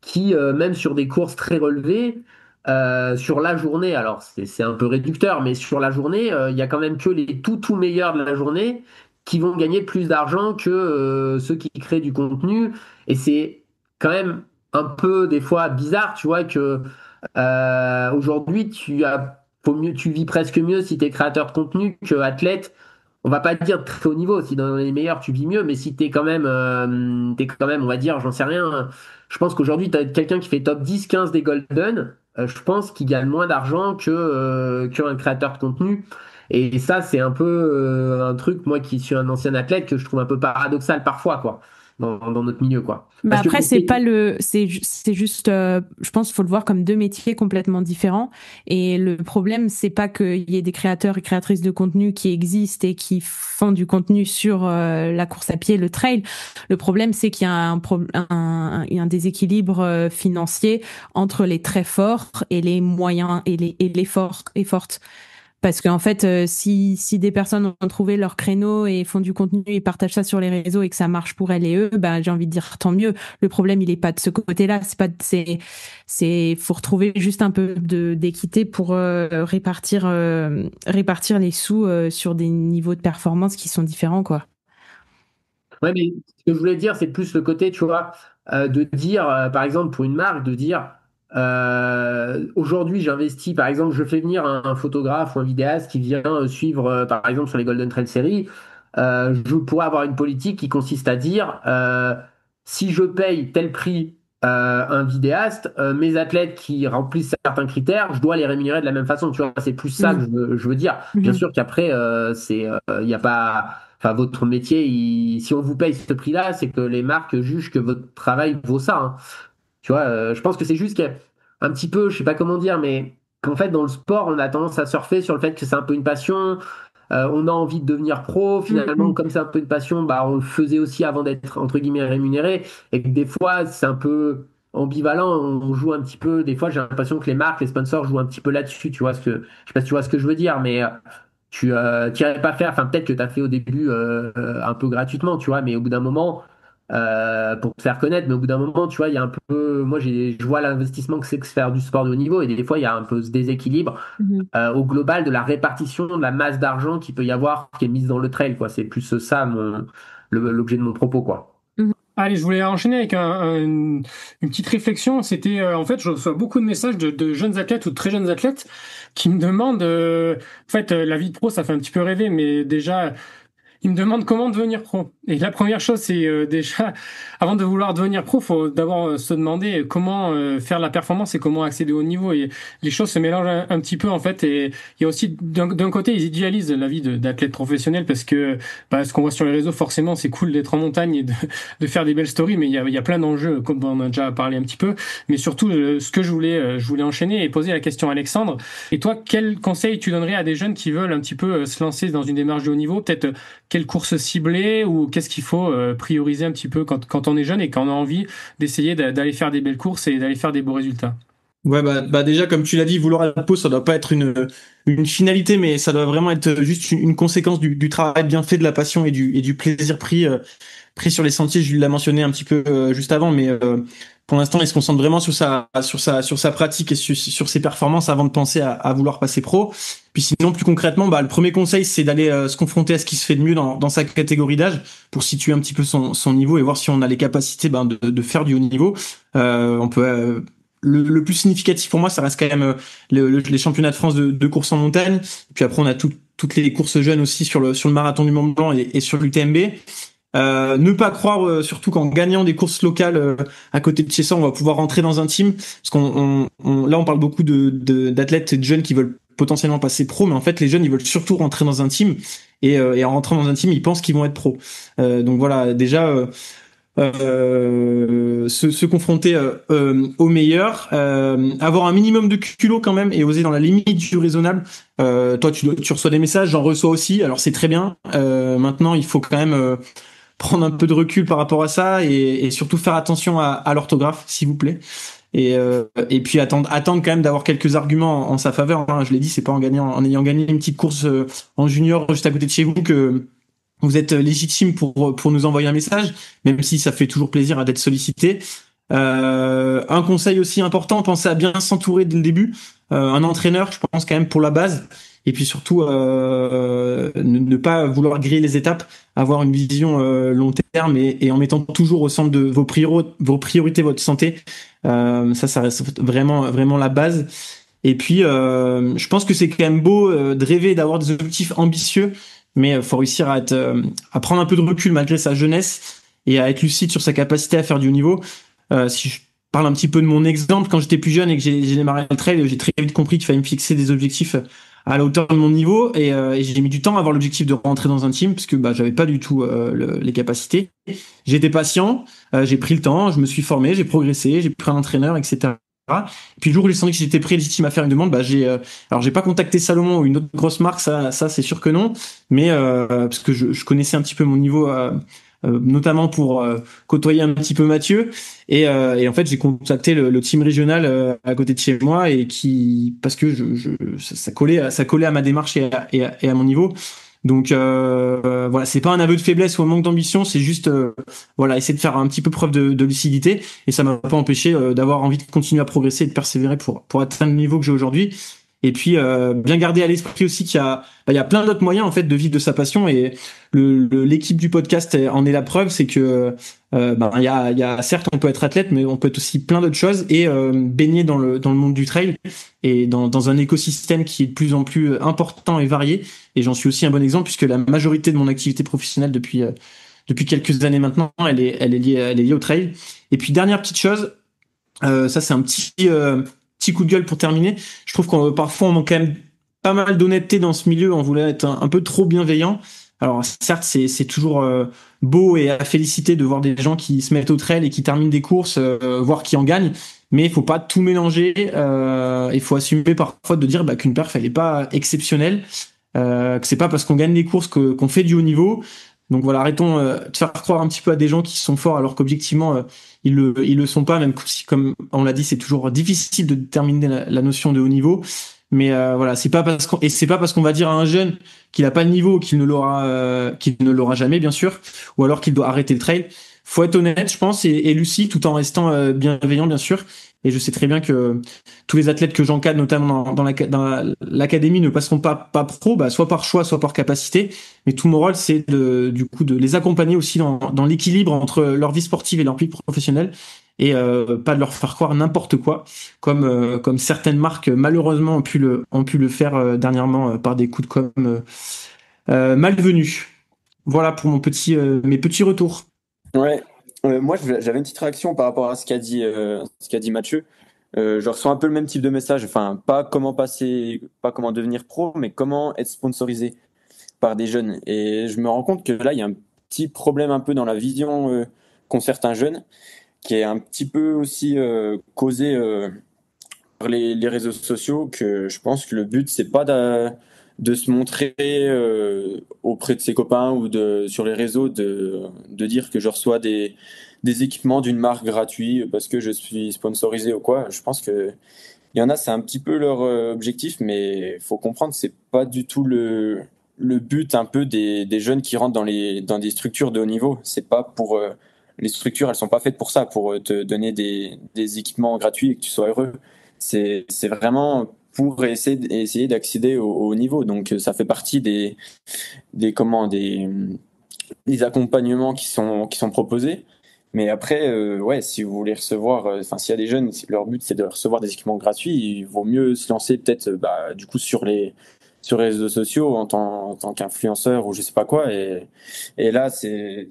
qui, même sur des courses très relevées, sur la journée, alors c'est un peu réducteur, mais sur la journée, il y a quand même que les tout meilleurs de la journée qui vont gagner plus d'argent que ceux qui créent du contenu. Et c'est quand même un peu des fois bizarre, tu vois, que aujourd'hui tu vis presque mieux si tu es créateur de contenu que athlète. On va pas dire très haut niveau, si dans les meilleurs tu vis mieux, mais si t'es quand même, on va dire, j'en sais rien. Je pense qu'aujourd'hui, tu as quelqu'un qui fait top 10, 15 des Golden, je pense qu'il gagne moins d'argent qu'un créateur de contenu. Et ça, c'est un peu un truc, moi qui suis un ancien athlète, que je trouve un peu paradoxal parfois, quoi, dans notre milieu, quoi. Bah Parce que après, c'est juste, je pense qu'il faut le voir comme deux métiers complètement différents. Et le problème, c'est pas qu'il y ait des créateurs et créatrices de contenu qui existent et qui font du contenu sur la course à pied, le trail. Le problème, c'est qu'il y a un déséquilibre financier entre les très forts et les moyens et les forts et fortes. Parce qu'en fait, si des personnes ont trouvé leur créneau et font du contenu et partagent ça sur les réseaux et que ça marche pour elles et eux, bah j'ai envie de dire tant mieux. Le problème, il est pas de ce côté-là. Faut retrouver juste un peu d'équité pour répartir les sous sur des niveaux de performance qui sont différents, quoi. Ouais, mais ce que je voulais dire, c'est plus le côté, tu vois, de dire, par exemple, pour une marque, de dire, aujourd'hui, j'investis, par exemple, je fais venir un photographe ou un vidéaste qui vient suivre, par exemple, sur les Golden Trail Series, je pourrais avoir une politique qui consiste à dire, si je paye tel prix un vidéaste, mes athlètes qui remplissent certains critères, je dois les rémunérer de la même façon. Tu vois, c'est plus ça que je veux dire. Bien sûr qu'après, il n'y a pas. Enfin, votre métier, si on vous paye ce prix-là, c'est que les marques jugent que votre travail vaut ça, hein. Tu vois, je pense que c'est juste qu'un petit peu, je sais pas comment dire, mais qu'en fait, dans le sport, on a tendance à surfer sur le fait que c'est un peu une passion. On a envie de devenir pro. Finalement, comme c'est un peu une passion, bah, on le faisait aussi avant d'être, entre guillemets, rémunéré. Et que des fois, c'est un peu ambivalent. On joue un petit peu. Des fois, j'ai l'impression que les marques, les sponsors jouent un petit peu là-dessus. Je sais pas si tu vois ce que je veux dire, mais tu n'irais pas faire, enfin peut-être que tu as fait au début un peu gratuitement, tu vois, mais au bout d'un moment, pour te faire connaître. Mais au bout d'un moment, tu vois, il y a un peu, moi, je vois l'investissement que c'est que faire du sport de haut niveau, et des fois, il y a un peu ce déséquilibre Mhm. au global de la répartition de la masse d'argent qu'il peut y avoir qui est mise dans le trail, quoi. C'est plus ça l'objet de mon propos, quoi. Allez, je voulais enchaîner avec une petite réflexion. C'était, en fait, je reçois beaucoup de messages de jeunes athlètes ou de très jeunes athlètes qui me demandent, en fait, la vie de pro, ça fait un petit peu rêver, mais déjà, ils me demandent comment devenir pro. Et la première chose, c'est déjà, avant de vouloir devenir pro, faut d'abord se demander comment faire la performance et comment accéder au niveau. Et les choses se mélangent un petit peu, en fait. Et il y a aussi, d'un côté, ils idéalisent la vie d'athlète professionnel parce que ce qu'on voit sur les réseaux, forcément, c'est cool d'être en montagne et de faire des belles stories, mais il y a plein d'enjeux, comme on a déjà parlé un petit peu. Mais surtout, ce que je voulais enchaîner et poser la question à Alexandre. Et toi, quel conseil tu donnerais à des jeunes qui veulent un petit peu se lancer dans une démarche de haut niveau? Peut-être quelle course cibler ou qu'est-ce qu'il faut prioriser un petit peu quand on est jeune et quand on a envie d'essayer d'aller faire des belles courses et d'aller faire des beaux résultats? Ouais, bah déjà, comme tu l'as dit, vouloir la peau, ça doit pas être une finalité, mais ça doit vraiment être juste une conséquence du travail bien fait, de la passion et du plaisir pris sur les sentiers. Jules l'a mentionné un petit peu juste avant, mais pour l'instant, il se concentre vraiment sur sa pratique et sur ses performances avant de penser à vouloir passer pro. Puis sinon, plus concrètement, bah, le premier conseil, c'est d'aller se confronter à ce qui se fait de mieux dans sa catégorie d'âge pour situer un petit peu son niveau et voir si on a les capacités de faire du haut niveau. On peut le plus significatif pour moi, ça reste quand même les championnats de France de course en montagne. Et puis après, on a toutes les courses jeunes aussi sur le marathon du Mont Blanc et sur l'UTMB. Ne pas croire surtout qu'en gagnant des courses locales à côté de chez soi, on va pouvoir rentrer dans un team. Parce là, on parle beaucoup d'athlètes et de jeunes qui veulent potentiellement passer pro, mais en fait, les jeunes, ils veulent surtout rentrer dans un team. Et en rentrant dans un team, ils pensent qu'ils vont être pro. Donc voilà, déjà se confronter au meilleur, avoir un minimum de culot quand même et oser dans la limite du raisonnable. Toi, tu reçois des messages, j'en reçois aussi. Alors c'est très bien. Maintenant, il faut quand même prendre un peu de recul par rapport à ça et surtout faire attention à l'orthographe, s'il vous plaît. Et puis attendre quand même d'avoir quelques arguments en sa faveur. Hein. Je l'ai dit, c'est pas en ayant gagné une petite course en junior juste à côté de chez vous que vous êtes légitime pour nous envoyer un message, même si ça fait toujours plaisir d'être sollicité. Un conseil aussi important, pensez à bien s'entourer dès le début. Un entraîneur, je pense quand même pour la base. Et puis surtout, ne pas vouloir griller les étapes, avoir une vision long terme et en mettant toujours au centre de vos priorités, votre santé. Ça reste vraiment, vraiment la base. Et puis, je pense que c'est quand même beau de rêver d'avoir des objectifs ambitieux, mais faut réussir à prendre un peu de recul malgré sa jeunesse et à être lucide sur sa capacité à faire du haut niveau. Si je parle un petit peu de mon exemple, quand j'étais plus jeune et que j'ai démarré le trail, j'ai très vite compris qu'il fallait me fixer des objectifs à la hauteur de mon niveau et j'ai mis du temps à avoir l'objectif de rentrer dans un team parce que j'avais pas du tout les capacités. J'ai été patient, j'ai pris le temps, je me suis formé, j'ai progressé, j'ai pris un entraîneur, etc. Et puis le jour où j'ai senti que j'étais prêt légitime à faire une demande, alors j'ai pas contacté Salomon ou une autre grosse marque, ça c'est sûr que non, mais parce que je connaissais un petit peu mon niveau, notamment pour côtoyer un petit peu Mathieu, et en fait j'ai contacté le team régional à côté de chez moi et parce que ça collait à ma démarche et à mon niveau. Donc voilà, c'est pas un aveu de faiblesse ou un manque d'ambition, c'est juste voilà, essayer de faire un petit peu preuve de lucidité et ça m'a pas empêché d'avoir envie de continuer à progresser et de persévérer pour atteindre le niveau que j'ai aujourd'hui. Et puis bien garder à l'esprit aussi qu'il y a plein d'autres moyens en fait de vivre de sa passion et l'équipe du podcast en est la preuve, c'est que il y a certes on peut être athlète mais on peut être aussi plein d'autres choses et baigner dans le monde du trail et dans un écosystème qui est de plus en plus important et varié, et j'en suis aussi un bon exemple puisque la majorité de mon activité professionnelle depuis quelques années maintenant elle est liée au trail. Et puis dernière petite chose, ça c'est un petit coup de gueule pour terminer. Je trouve qu'on parfois on manque quand même pas mal d'honnêteté dans ce milieu, on voulait être un peu trop bienveillant. Alors certes c'est toujours beau et à féliciter de voir des gens qui se mettent au trail et qui terminent des courses, voire qui en gagnent, mais il faut pas tout mélanger. Il faut assumer parfois de dire qu'une perf elle est pas exceptionnelle, que c'est pas parce qu'on gagne des courses qu'on fait du haut niveau. Donc voilà, arrêtons de faire croire un petit peu à des gens qui sont forts alors qu'objectivement ils le sont pas, même si comme on l'a dit c'est toujours difficile de déterminer la notion de haut niveau. Mais voilà, c'est pas parce qu'on va dire à un jeune qu'il a pas le niveau qu'il ne l'aura jamais bien sûr, ou alors qu'il doit arrêter le trail. faut être honnête, je pense, et lucide, tout en restant bienveillant, bien sûr. Et je sais très bien que tous les athlètes que j'encadre, notamment dans l'académie, ne passeront pas pro, soit par choix, soit par capacité. Mais tout mon rôle, c'est du coup de les accompagner aussi dans l'équilibre entre leur vie sportive et leur vie professionnelle, et pas de leur faire croire n'importe quoi, comme certaines marques malheureusement ont pu le faire dernièrement par des coups de com malvenus. Voilà pour mes petits retours. Ouais. Moi, j'avais une petite réaction par rapport à ce qu'a dit Mathieu. Je reçois un peu le même type de message. Enfin, pas comment devenir pro, mais comment être sponsorisé par des jeunes. Et je me rends compte que là, il y a un petit problème un peu dans la vision qu'ont certains jeunes, qui est un petit peu aussi causé par les réseaux sociaux, que je pense que le but, c'est pas de se montrer auprès de ses copains ou sur les réseaux, de dire que je reçois des équipements d'une marque gratuit parce que je suis sponsorisé ou quoi. Je pense que il y en a, c'est un petit peu leur objectif, mais il faut comprendre que c'est pas du tout le but un peu des jeunes qui rentrent dans des structures de haut niveau. C'est pas pour les structures, elles sont pas faites pour ça, pour te donner des équipements gratuits et que tu sois heureux. C'est vraiment pour essayer d'accéder au haut niveau. Donc ça fait partie des accompagnements qui sont proposés. Mais après, ouais, si vous voulez recevoir, s'il y a des jeunes, si leur but c'est de recevoir des équipements gratuits, il vaut mieux se lancer peut-être, du coup, sur les réseaux sociaux en tant qu'influenceur ou je sais pas quoi. Et là, c'est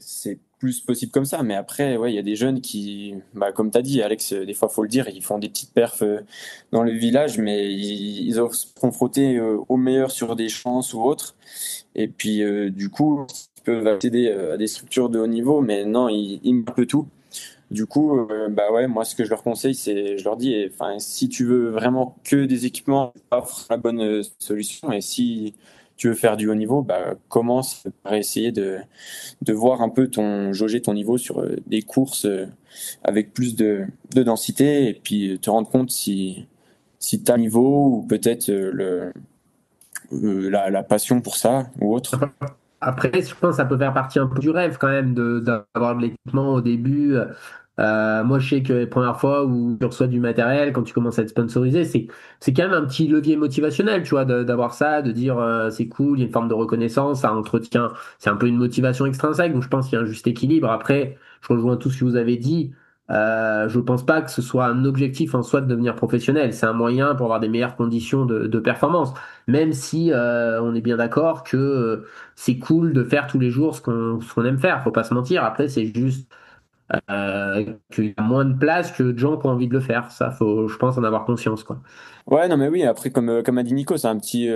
plus possible comme ça. Mais après, ouais, il y a des jeunes qui, comme t'as dit, Alex, des fois, faut le dire, ils font des petites perfs dans le village, mais ils osent se confronter aux meilleurs sur des chances ou autres. Et puis, du coup, peuvent accéder à des structures de haut niveau, mais non, ils un peu tout. Du coup, ouais, moi, ce que je leur conseille, je leur dis, si tu veux vraiment que des équipements, c'est pas la bonne solution. Et si tu veux faire du haut niveau, commence par essayer de voir un peu jauger ton niveau sur des courses avec plus de densité, et puis te rendre compte si tu as un niveau ou peut-être la passion pour ça ou autre. Après, je pense que ça peut faire partie un peu du rêve quand même d'avoir de l'équipement au début. Moi, je sais que les premières fois où tu reçois du matériel, quand tu commences à être sponsorisé, c'est quand même un petit levier motivationnel, tu vois, d'avoir ça, de dire c'est cool, il y a une forme de reconnaissance, ça entretient, c'est un peu une motivation extrinsèque. Donc, je pense qu'il y a un juste équilibre. Après, je rejoins tout ce que vous avez dit. Je pense pas que ce soit un objectif en soi de devenir professionnel. C'est un moyen pour avoir des meilleures conditions de performance. Même si on est bien d'accord que c'est cool de faire tous les jours ce qu'on aime faire. Faut pas se mentir. Après, c'est juste qu'il y a moins de place que de gens qui ont envie de le faire. Ça, faut, je pense, en avoir conscience, quoi. Ouais, non, mais oui, après, comme a dit Nico, c'est un petit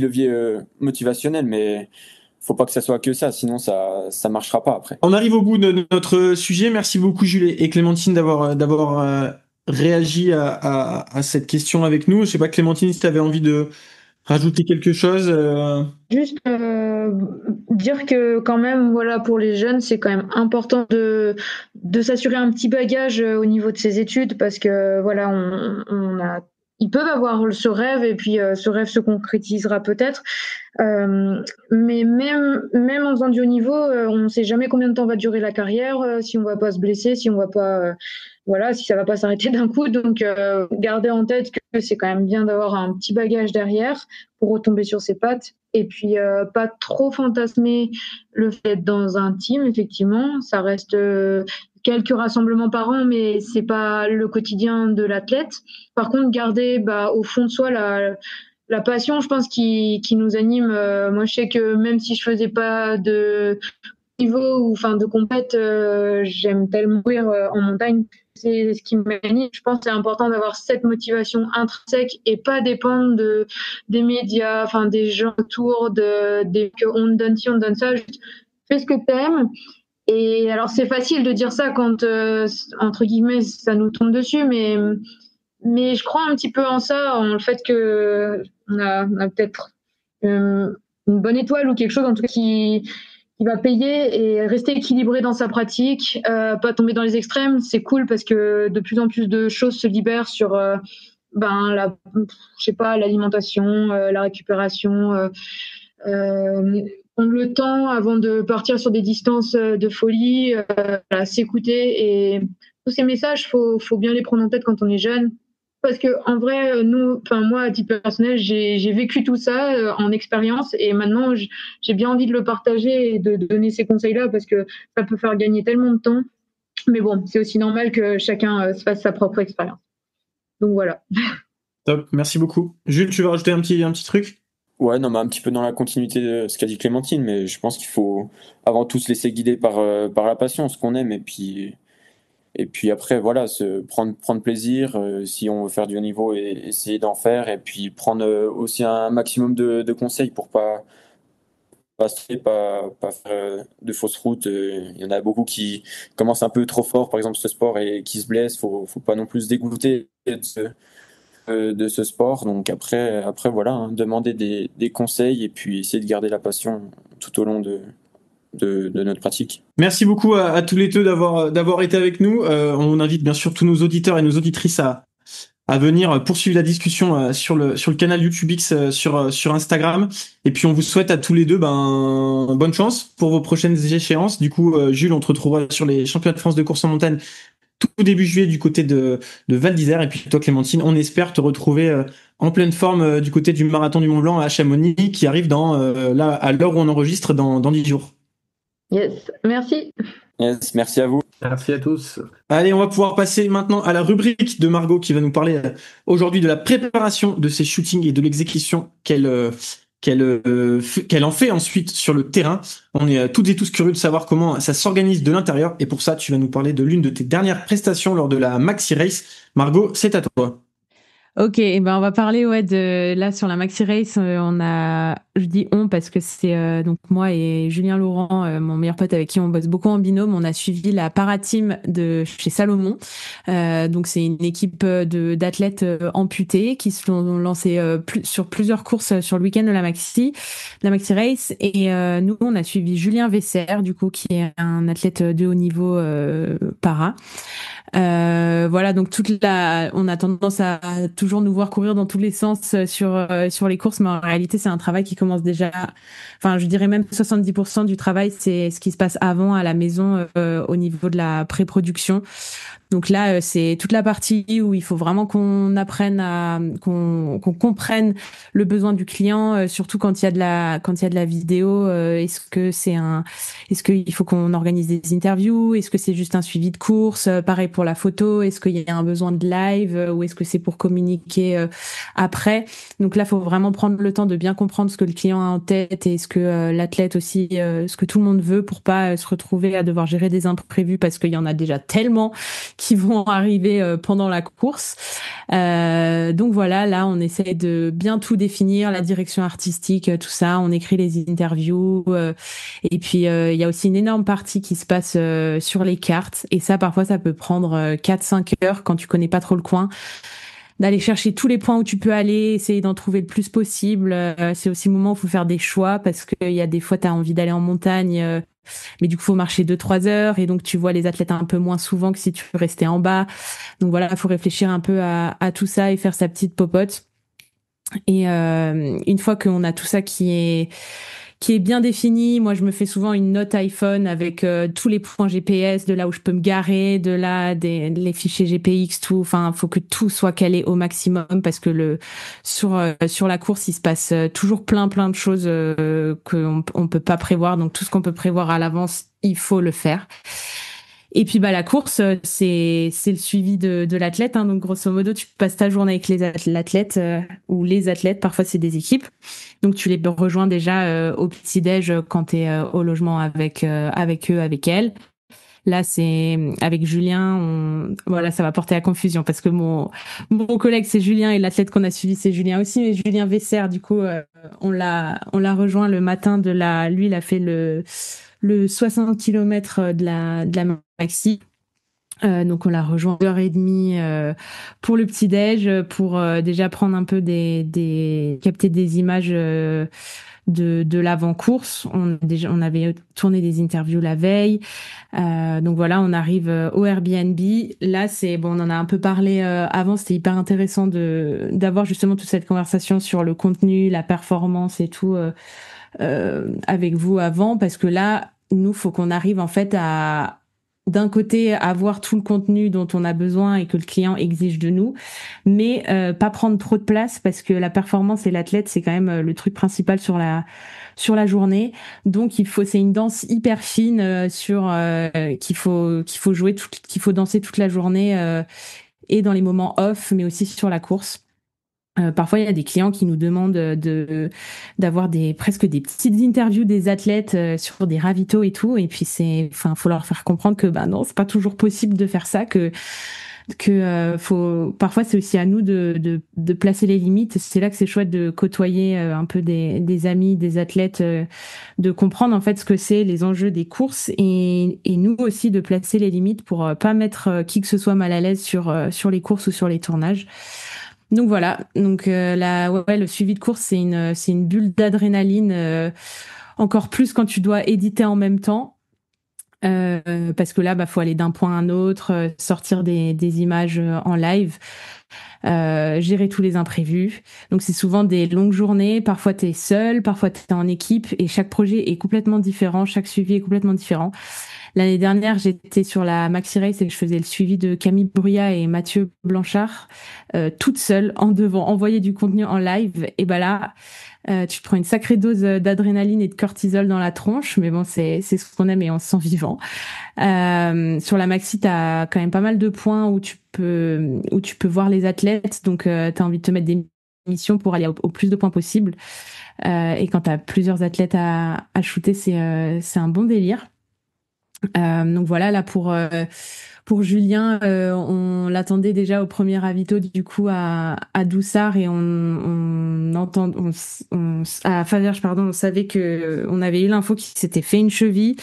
levier motivationnel, mais faut pas que ça soit que ça, sinon ça marchera pas après. On arrive au bout de notre sujet. Merci beaucoup, Jules et Clémentine, d'avoir réagi à cette question avec nous. Je sais pas, Clémentine, si tu avais envie de rajouter quelque chose. Juste dire que quand même, voilà, pour les jeunes, c'est quand même important de s'assurer un petit bagage au niveau de ses études, parce que voilà, ils peuvent avoir ce rêve, et puis ce rêve se concrétisera peut-être. Mais même en faisant du haut niveau, on ne sait jamais combien de temps va durer la carrière, si on va pas se blesser, si on va pas, voilà, si ça va pas s'arrêter d'un coup. Donc, gardez en tête que c'est quand même bien d'avoir un petit bagage derrière pour retomber sur ses pattes. Et puis, pas trop fantasmer le fait d'être dans un team. Effectivement, ça reste quelques rassemblements par an, mais c'est pas le quotidien de l'athlète. Par contre, garder au fond de soi la passion, je pense, qui nous anime. Moi, je sais que même si je faisais pas de niveau ou de compète, j'aime tellement courir en montagne. C'est ce qui m'anime. Je pense que c'est important d'avoir cette motivation intrinsèque et pas dépendre des médias, des gens autour, on te donne ci, on te donne ça. Juste fais ce que t'aimes. Et alors, c'est facile de dire ça quand, entre guillemets, ça nous tombe dessus, mais je crois un petit peu en ça, en le fait que on a peut-être une bonne étoile ou quelque chose en tout cas qui va payer, et rester équilibré dans sa pratique, pas tomber dans les extrêmes. C'est cool parce que de plus en plus de choses se libèrent sur l'alimentation, la récupération, prendre le temps avant de partir sur des distances de folie, voilà, s'écouter et tous ces messages, faut bien les prendre en tête quand on est jeune. Parce que en vrai, moi, à titre personnel, j'ai vécu tout ça en expérience et maintenant, j'ai bien envie de le partager et de donner ces conseils-là parce que ça peut faire gagner tellement de temps. Mais bon, c'est aussi normal que chacun se fasse sa propre expérience. Donc voilà. Top, merci beaucoup. Jules, tu veux rajouter un petit truc? Ouais, non, mais un petit peu dans la continuité de ce qu'a dit Clémentine, mais je pense qu'il faut avant tout se laisser guider par la passion, ce qu'on aime, et puis après, voilà, prendre plaisir, si on veut faire du haut niveau, et essayer d'en faire, et puis prendre aussi un maximum de conseils pour pas stresser, pas faire de fausses routes. Il y en a beaucoup qui commencent un peu trop fort, par exemple, ce sport, et qui se blessent. Faut pas non plus se dégoûter de ce sport. Donc après voilà, hein, demander des conseils, et puis essayer de garder la passion tout au long de notre pratique. Merci beaucoup à tous les deux d'avoir été avec nous. On invite bien sûr tous nos auditeurs et nos auditrices à venir poursuivre la discussion sur le canal YouTube X sur Instagram. Et puis on vous souhaite à tous les deux bonne chance pour vos prochaines échéances. Du coup, Jules, on te retrouvera sur les championnats de France de course en montagne tout début juillet du côté de Val d'Isère. Et puis toi, Clémentine, on espère te retrouver en pleine forme du côté du marathon du Mont Blanc à Chamonix, qui arrive là à l'heure où on enregistre dans 10 jours. Yes, merci. Yes, merci à vous. Merci à tous. Allez, on va pouvoir passer maintenant à la rubrique de Margot qui va nous parler aujourd'hui de la préparation de ses shootings et de l'exécution qu'elle en fait ensuite sur le terrain. On est toutes et tous curieux de savoir comment ça s'organise de l'intérieur, et pour ça, tu vas nous parler de l'une de tes dernières prestations lors de la Maxi Race. Margot, c'est à toi. Ok, et ben on va parler là sur la Maxi Race. Je dis on parce que c'est donc moi et Julien Laurent, mon meilleur pote avec qui on bosse beaucoup en binôme. On a suivi la para-team de chez Salomon. Donc c'est une équipe d'athlètes amputés qui se sont lancés sur plusieurs courses sur le week-end de la Maxi Race. Et nous on a suivi Julien Vesser, du coup, qui est un athlète de haut niveau para. Voilà, donc on a tendance à toujours nous voir courir dans tous les sens sur les courses, mais en réalité c'est un travail qui commence déjà, enfin je dirais même 70% du travail c'est ce qui se passe avant à la maison au niveau de la pré-production. Donc là, c'est toute la partie où il faut vraiment qu'on apprenne qu'on comprenne le besoin du client, surtout quand il y a de la vidéo. Est-ce qu'il faut qu'on organise des interviews? Est-ce que c'est juste un suivi de course? Pareil pour la photo. Est-ce qu'il y a un besoin de live ou est-ce que c'est pour communiquer après? Donc là, il faut vraiment prendre le temps de bien comprendre ce que le client a en tête et ce que l'athlète aussi, ce que tout le monde veut pour pas se retrouver à devoir gérer des imprévus parce qu'il y en a déjà tellement qui vont arriver pendant la course. Donc voilà, là on essaie de bien tout définir, la direction artistique, tout ça, on écrit les interviews et puis il y a aussi une énorme partie qui se passe sur les cartes, et ça parfois ça peut prendre 4-5 heures quand tu connais pas trop le coin, d'aller chercher tous les points où tu peux aller, essayer d'en trouver le plus possible. C'est aussi le moment où il faut faire des choix parce qu'il y a des fois tu as envie d'aller en montagne, mais du coup faut marcher 2-3 heures et donc tu vois les athlètes un peu moins souvent que si tu restais en bas. Donc voilà, il faut réfléchir un peu à tout ça et faire sa petite popote. Et une fois qu'on a tout ça qui est bien défini, moi je me fais souvent une note iPhone avec tous les points GPS, de là où je peux me garer, de là les fichiers GPX, tout. Enfin, faut que tout soit calé au maximum parce que sur la course, il se passe toujours plein de choses qu'on peut pas prévoir. Donc tout ce qu'on peut prévoir à l'avance, il faut le faire. Et puis la course, c'est le suivi de l'athlète, hein. Donc grosso modo, tu passes ta journée avec l'athlète ou les athlètes, parfois c'est des équipes. Donc tu les rejoins déjà au petit-déj quand tu es au logement avec eux, avec elles. Là, c'est avec Julien, voilà, ça va porter à confusion parce que mon collègue c'est Julien et l'athlète qu'on a suivi c'est Julien aussi, mais Julien Vesser, du coup, on l'a rejoint le matin lui, il a fait le 60 km de la Maxi. Donc on l'a rejoint 1h30 pour le petit-déj, pour déjà prendre un peu capter des images de l'avant-course. On avait tourné des interviews la veille. Donc voilà, on arrive au Airbnb. Là, on en a un peu parlé avant, c'était hyper intéressant d'avoir justement toute cette conversation sur le contenu, la performance et tout. avec vous avant, parce que là, nous, faut qu'on arrive en fait à d'un côté avoir tout le contenu dont on a besoin et que le client exige de nous, mais pas prendre trop de place, parce que la performance et l'athlète, c'est quand même le truc principal sur la journée. Donc c'est une danse hyper fine qu'il faut jouer qu'il faut danser toute la journée, et dans les moments off, mais aussi sur la course. Parfois, il y a des clients qui nous demandent d'avoir presque des petites interviews des athlètes sur des ravitaux et tout. Et puis faut leur faire comprendre que non, c'est pas toujours possible de faire ça, parfois c'est aussi à nous de placer les limites. C'est là que c'est chouette de côtoyer un peu des amis, des athlètes, de comprendre en fait ce que c'est les enjeux des courses, et nous aussi de placer les limites pour pas mettre qui que ce soit mal à l'aise sur les courses ou sur les tournages. Donc voilà, le suivi de course, c'est une bulle d'adrénaline, encore plus quand tu dois éditer en même temps, parce que là, faut aller d'un point à un autre, sortir des images en live, gérer tous les imprévus. Donc c'est souvent des longues journées, parfois t'es seul, parfois t'es en équipe, et chaque projet est complètement différent, chaque suivi est complètement différent. L'année dernière, j'étais sur la Maxi Race et je faisais le suivi de Camille Bruyat et Mathieu Blanchard, toute seule, en devant envoyer du contenu en live. Et là, tu te prends une sacrée dose d'adrénaline et de cortisol dans la tronche, mais bon, c'est ce qu'on aime et on se sent vivant. Sur la Maxi, t'as quand même pas mal de points où tu peux voir les athlètes, donc t'as envie de te mettre des missions pour aller au plus de points possible. Et quand t'as plusieurs athlètes à shooter, c'est un bon délire. Donc voilà, là pour Julien, on l'attendait déjà au premier ravito du coup à Doussard, et à Faverges, pardon, on savait que on avait eu l'info qu'il s'était fait une cheville.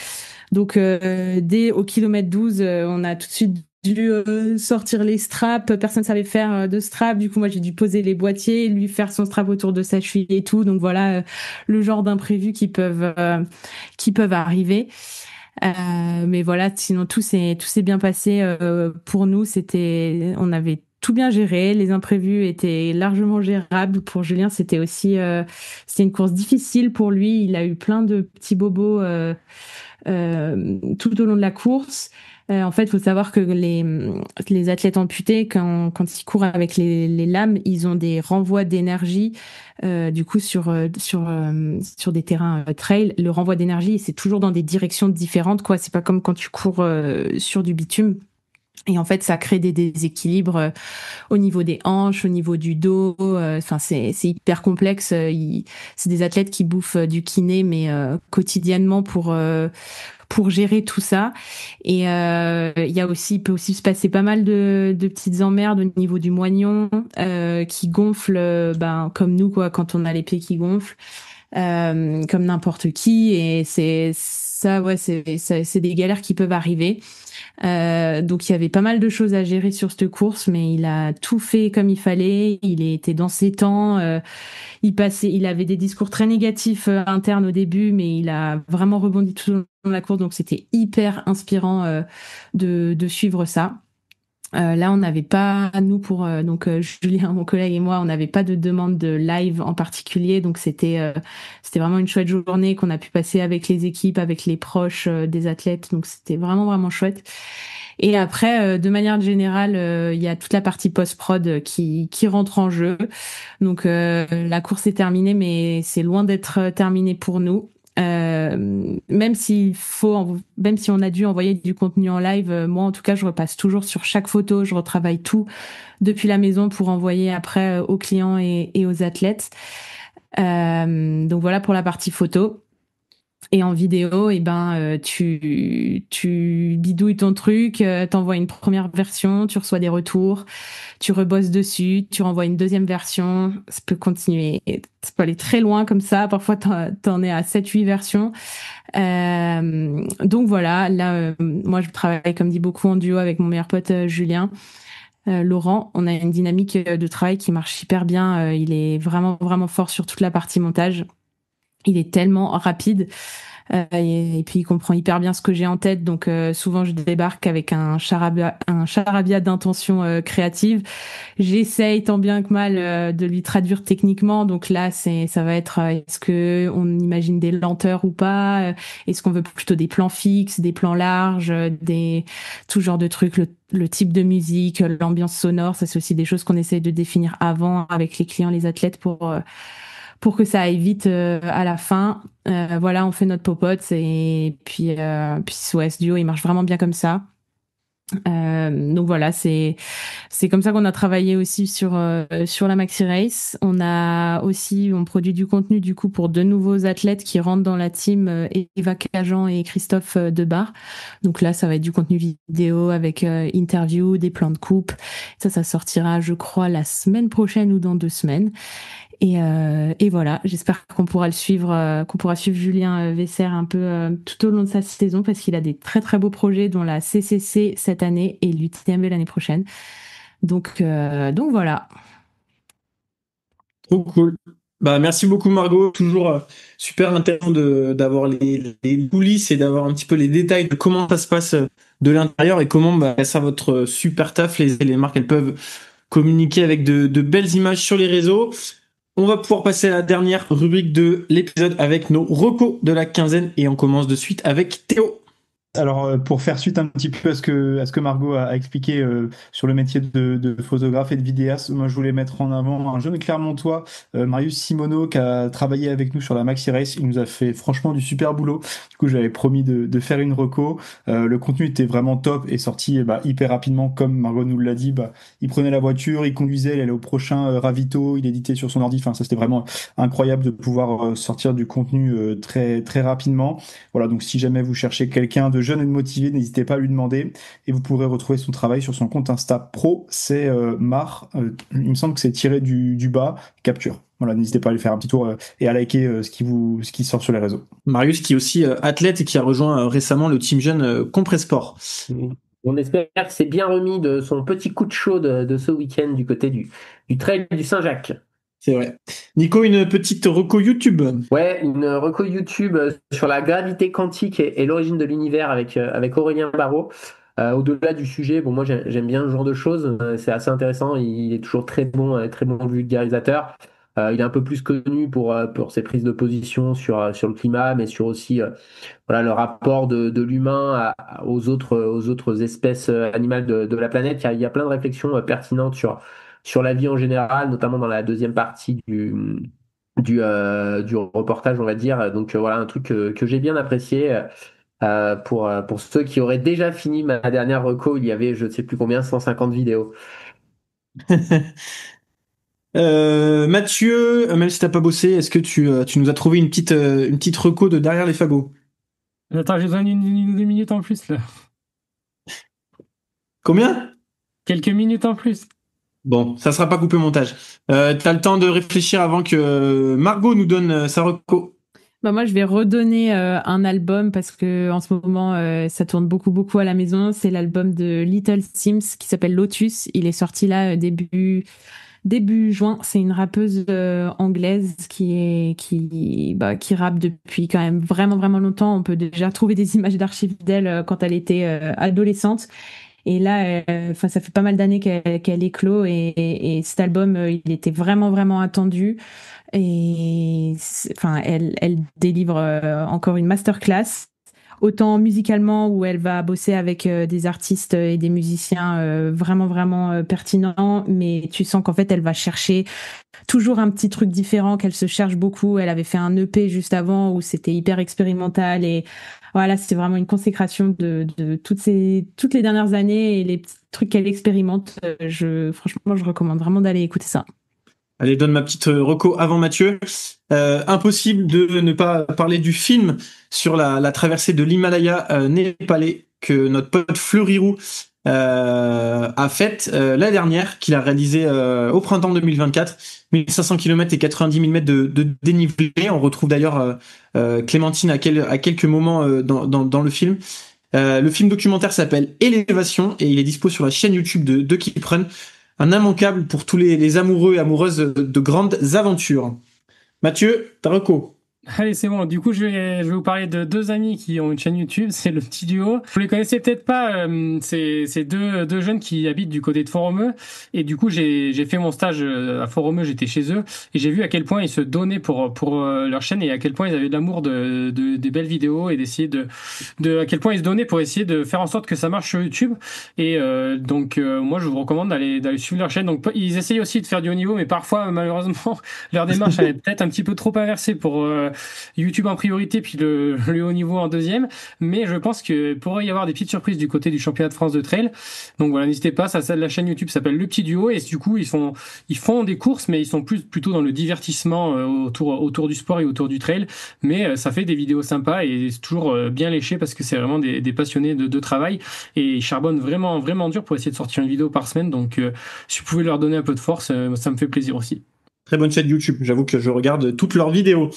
Donc dès au kilomètre 12, on a tout de suite dû sortir les straps. Personne savait faire de straps. Du coup, moi, j'ai dû poser les boîtiers, lui faire son strap autour de sa cheville et tout. Donc voilà, le genre d'imprévus qui peuvent arriver. Mais voilà, sinon tout s'est bien passé pour nous. On avait tout bien géré. Les imprévus étaient largement gérables. Pour Julien, c'était une course difficile pour lui. Il a eu plein de petits bobos tout au long de la course. En fait, il faut savoir que les athlètes amputés, quand ils courent avec les lames, ils ont des renvois d'énergie. Du coup, sur des terrains trail, le renvoi d'énergie, c'est toujours dans des directions différentes, quoi. C'est pas comme quand tu cours sur du bitume. Et en fait, ça crée des déséquilibres au niveau des hanches, au niveau du dos. C'est hyper complexe. C'est des athlètes qui bouffent du kiné, mais quotidiennement pour gérer tout ça. Et il peut aussi se passer pas mal de petites emmerdes au niveau du moignon qui gonfle, comme nous, quoi, quand on a les pieds qui gonflent, comme n'importe qui. Et c'est des galères qui peuvent arriver. Donc il y avait pas mal de choses à gérer sur cette course, mais il a tout fait comme il fallait. Il était dans ses temps. Il avait des discours très négatifs internes au début, mais il a vraiment rebondi tout au long de la course. Donc c'était hyper inspirant de suivre ça. Là, on n'avait pas, nous, Julien, mon collègue et moi, on n'avait pas de demande de live en particulier, donc c'était vraiment une chouette journée qu'on a pu passer avec les équipes, avec les proches des athlètes, donc c'était vraiment vraiment chouette. Et après, de manière générale, il y a toute la partie post-prod qui rentre en jeu. Donc la course est terminée, mais c'est loin d'être terminé pour nous. Même si on a dû envoyer du contenu en live, moi en tout cas je repasse toujours sur chaque photo, je retravaille tout depuis la maison pour envoyer après aux clients et aux athlètes. Donc voilà pour la partie photo. Et en vidéo, tu bidouilles ton truc, t'envoies une première version, tu reçois des retours, tu rebosses dessus, tu renvoies une deuxième version, ça peut continuer, ça peut aller très loin comme ça, parfois t'en es à 7-8 versions. Donc voilà, là, moi je travaille comme dit beaucoup en duo avec mon meilleur pote Julien. Laurent, on a une dynamique de travail qui marche hyper bien, il est vraiment vraiment fort sur toute la partie montage. Il est tellement rapide. Et puis il comprend hyper bien ce que j'ai en tête, donc souvent je débarque avec un charabia d'intention créative. J'essaye tant bien que mal de lui traduire techniquement, donc là ça va être est-ce que on imagine des lenteurs ou pas, est-ce qu'on veut plutôt des plans fixes, des plans larges, tout genre de trucs, le type de musique, l'ambiance sonore, ça c'est aussi des choses qu'on essaye de définir avant avec les clients, les athlètes pour que ça aille vite à la fin. Voilà, on fait notre popote et puis ouais, ce duo il marche vraiment bien comme ça. Donc voilà, c'est comme ça qu'on a travaillé aussi sur la Maxi Race. On produit du contenu du coup pour 2 nouveaux athlètes qui rentrent dans la team, Eva Cajan et Christophe Debar. Donc là, ça va être du contenu vidéo avec interview, des plans de coupe. Ça sortira, je crois, la semaine prochaine ou dans 2 semaines. Et voilà, j'espère qu'on pourra suivre Julien Vesser un peu tout au long de sa saison parce qu'il a des très très beaux projets dont la CCC cette année et l'UTMB l'année prochaine. Donc voilà. Trop cool. Bah, merci beaucoup Margot, toujours super intéressant d'avoir les coulisses et d'avoir un petit peu les détails de comment ça se passe de l'intérieur et comment ça votre super taf, les marques elles peuvent communiquer avec de belles images sur les réseaux. On va pouvoir passer à la dernière rubrique de l'épisode avec nos recos de la quinzaine et on commence de suite avec Théo. Alors, pour faire suite un petit peu à ce que Margot a expliqué sur le métier de photographe et de vidéaste, moi je voulais mettre en avant un jeune Clermontois, Marius Simoneau, qui a travaillé avec nous sur la Maxi Race. Il nous a fait franchement du super boulot. Du coup, j'avais promis de faire une reco. Le contenu était vraiment top et sorti hyper rapidement, comme Margot nous l'a dit. Il prenait la voiture, il conduisait, il allait au prochain ravito, il éditait sur son ordi. Enfin, ça c'était vraiment incroyable de pouvoir sortir du contenu très très rapidement. Voilà, donc si jamais vous cherchez quelqu'un de jeune et de motivé, n'hésitez pas à lui demander et vous pourrez retrouver son travail sur son compte Insta pro, c'est il me semble que c'est tiré du bas, capture. Voilà, n'hésitez pas à lui faire un petit tour et à liker ce qui sort sur les réseaux. Marius qui est aussi athlète et qui a rejoint récemment le team jeune Compressport. On espère que c'est bien remis de son petit coup de chaud de ce week-end du côté du trail du Saint-Jacques. C'est vrai. Nico, une petite reco YouTube. Ouais, une reco YouTube sur la gravité quantique et l'origine de l'univers avec Aurélien Barraud. Au-delà du sujet, bon, moi j'aime bien ce genre de choses. C'est assez intéressant. Il est toujours très bon vulgarisateur. Il est un peu plus connu pour ses prises de position sur le climat, mais sur aussi voilà, le rapport de l'humain aux autres espèces animales de la planète. Il y a plein de réflexions pertinentes sur la vie en général, notamment dans la deuxième partie du reportage, on va dire. Donc voilà, un truc que j'ai bien apprécié. Pour ceux qui auraient déjà fini ma dernière reco, il y avait je ne sais plus combien, 150 vidéos. Mathieu, même si t'as pas bossé, est-ce que tu nous as trouvé une petite reco de derrière les fagots? Attends, j'ai besoin d'une minute en plus là. Combien? Quelques minutes en plus. Bon, ça sera pas coupé au montage. T'as le temps de réfléchir avant que Margot nous donne sa reco. Moi, je vais redonner un album parce que en ce moment, ça tourne beaucoup à la maison. C'est l'album de Little Sims qui s'appelle Lotus. Il est sorti là début juin. C'est une rappeuse anglaise qui rappe depuis quand même vraiment longtemps. On peut déjà trouver des images d'archives d'elle quand elle était adolescente. Et là, ça fait pas mal d'années qu'elle éclot et cet album, il était vraiment attendu. Et elle délivre encore une masterclass, autant musicalement où elle va bosser avec des artistes et des musiciens vraiment pertinents, mais tu sens qu'en fait elle va chercher toujours un petit truc différent, qu'elle se cherche beaucoup. Elle avait fait un EP juste avant où c'était hyper expérimental et voilà, c'était vraiment une consécration de toutes les dernières années et les petits trucs qu'elle expérimente. Franchement, je recommande vraiment d'aller écouter ça. Allez, je donne ma petite reco avant Mathieu. Impossible de ne pas parler du film sur la traversée de l'Himalaya népalais que notre pote Fleurirou a faite l'année dernière, qu'il a réalisé au printemps 2024. 1500 km et 90 000 mètres de dénivelé. On retrouve d'ailleurs Clémentine à quelques moments dans le film. Le film documentaire s'appelle Élévation et il est dispo sur la chaîne YouTube de Keep Run. Un immanquable pour tous les amoureux et amoureuses de grandes aventures. Mathieu, ta reco? Allez, c'est bon. Du coup, je vais vous parler de deux amis qui ont une chaîne YouTube. C'est le petit duo. Vous les connaissez peut-être pas. C'est deux jeunes qui habitent du côté de Font-Romeu. Et du coup, j'ai fait mon stage à Font-Romeu. J'étais chez eux et j'ai vu à quel point ils se donnaient pour leur chaîne et à quel point ils avaient de l'amour des belles vidéos et d'essayer à quel point ils se donnaient pour essayer de faire en sorte que ça marche sur YouTube. Et donc, moi, je vous recommande d'aller suivre leur chaîne. Donc, ils essayent aussi de faire du haut niveau, mais parfois, malheureusement, leur démarche elle est peut-être un petit peu trop inversée pour YouTube en priorité, puis le haut niveau en deuxième. Mais je pense que pourrait y avoir des petites surprises du côté du championnat de France de trail. Donc voilà, n'hésitez pas. La chaîne YouTube s'appelle Le Petit Duo et du coup ils font des courses, mais ils sont plutôt dans le divertissement autour du sport et autour du trail. Mais ça fait des vidéos sympas et c'est toujours bien léché parce que c'est vraiment des passionnés de travail et ils charbonnent vraiment vraiment dur pour essayer de sortir une vidéo par semaine. Donc si vous pouvez leur donner un peu de force, ça me fait plaisir aussi. Très bonne chaîne YouTube. J'avoue que je regarde toutes leurs vidéos.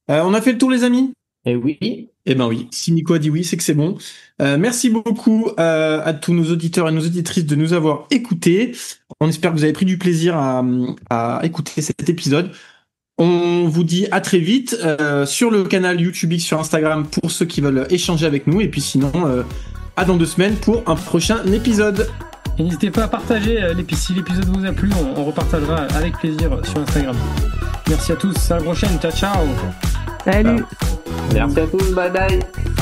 On a fait le tour, les amis? Et oui. Eh ben oui. Si Nico a dit oui, c'est que c'est bon. Merci beaucoup à tous nos auditeurs et nos auditrices de nous avoir écoutés. On espère que vous avez pris du plaisir à écouter cet épisode. On vous dit à très vite sur le canal YouTube X sur Instagram pour ceux qui veulent échanger avec nous. Et puis sinon, à dans 2 semaines pour un prochain épisode. Et n'hésitez pas à partager si l'épisode vous a plu, on repartagera avec plaisir sur Instagram. Merci à tous, à la prochaine, ciao ciao. Salut. Merci à tous, bye bye.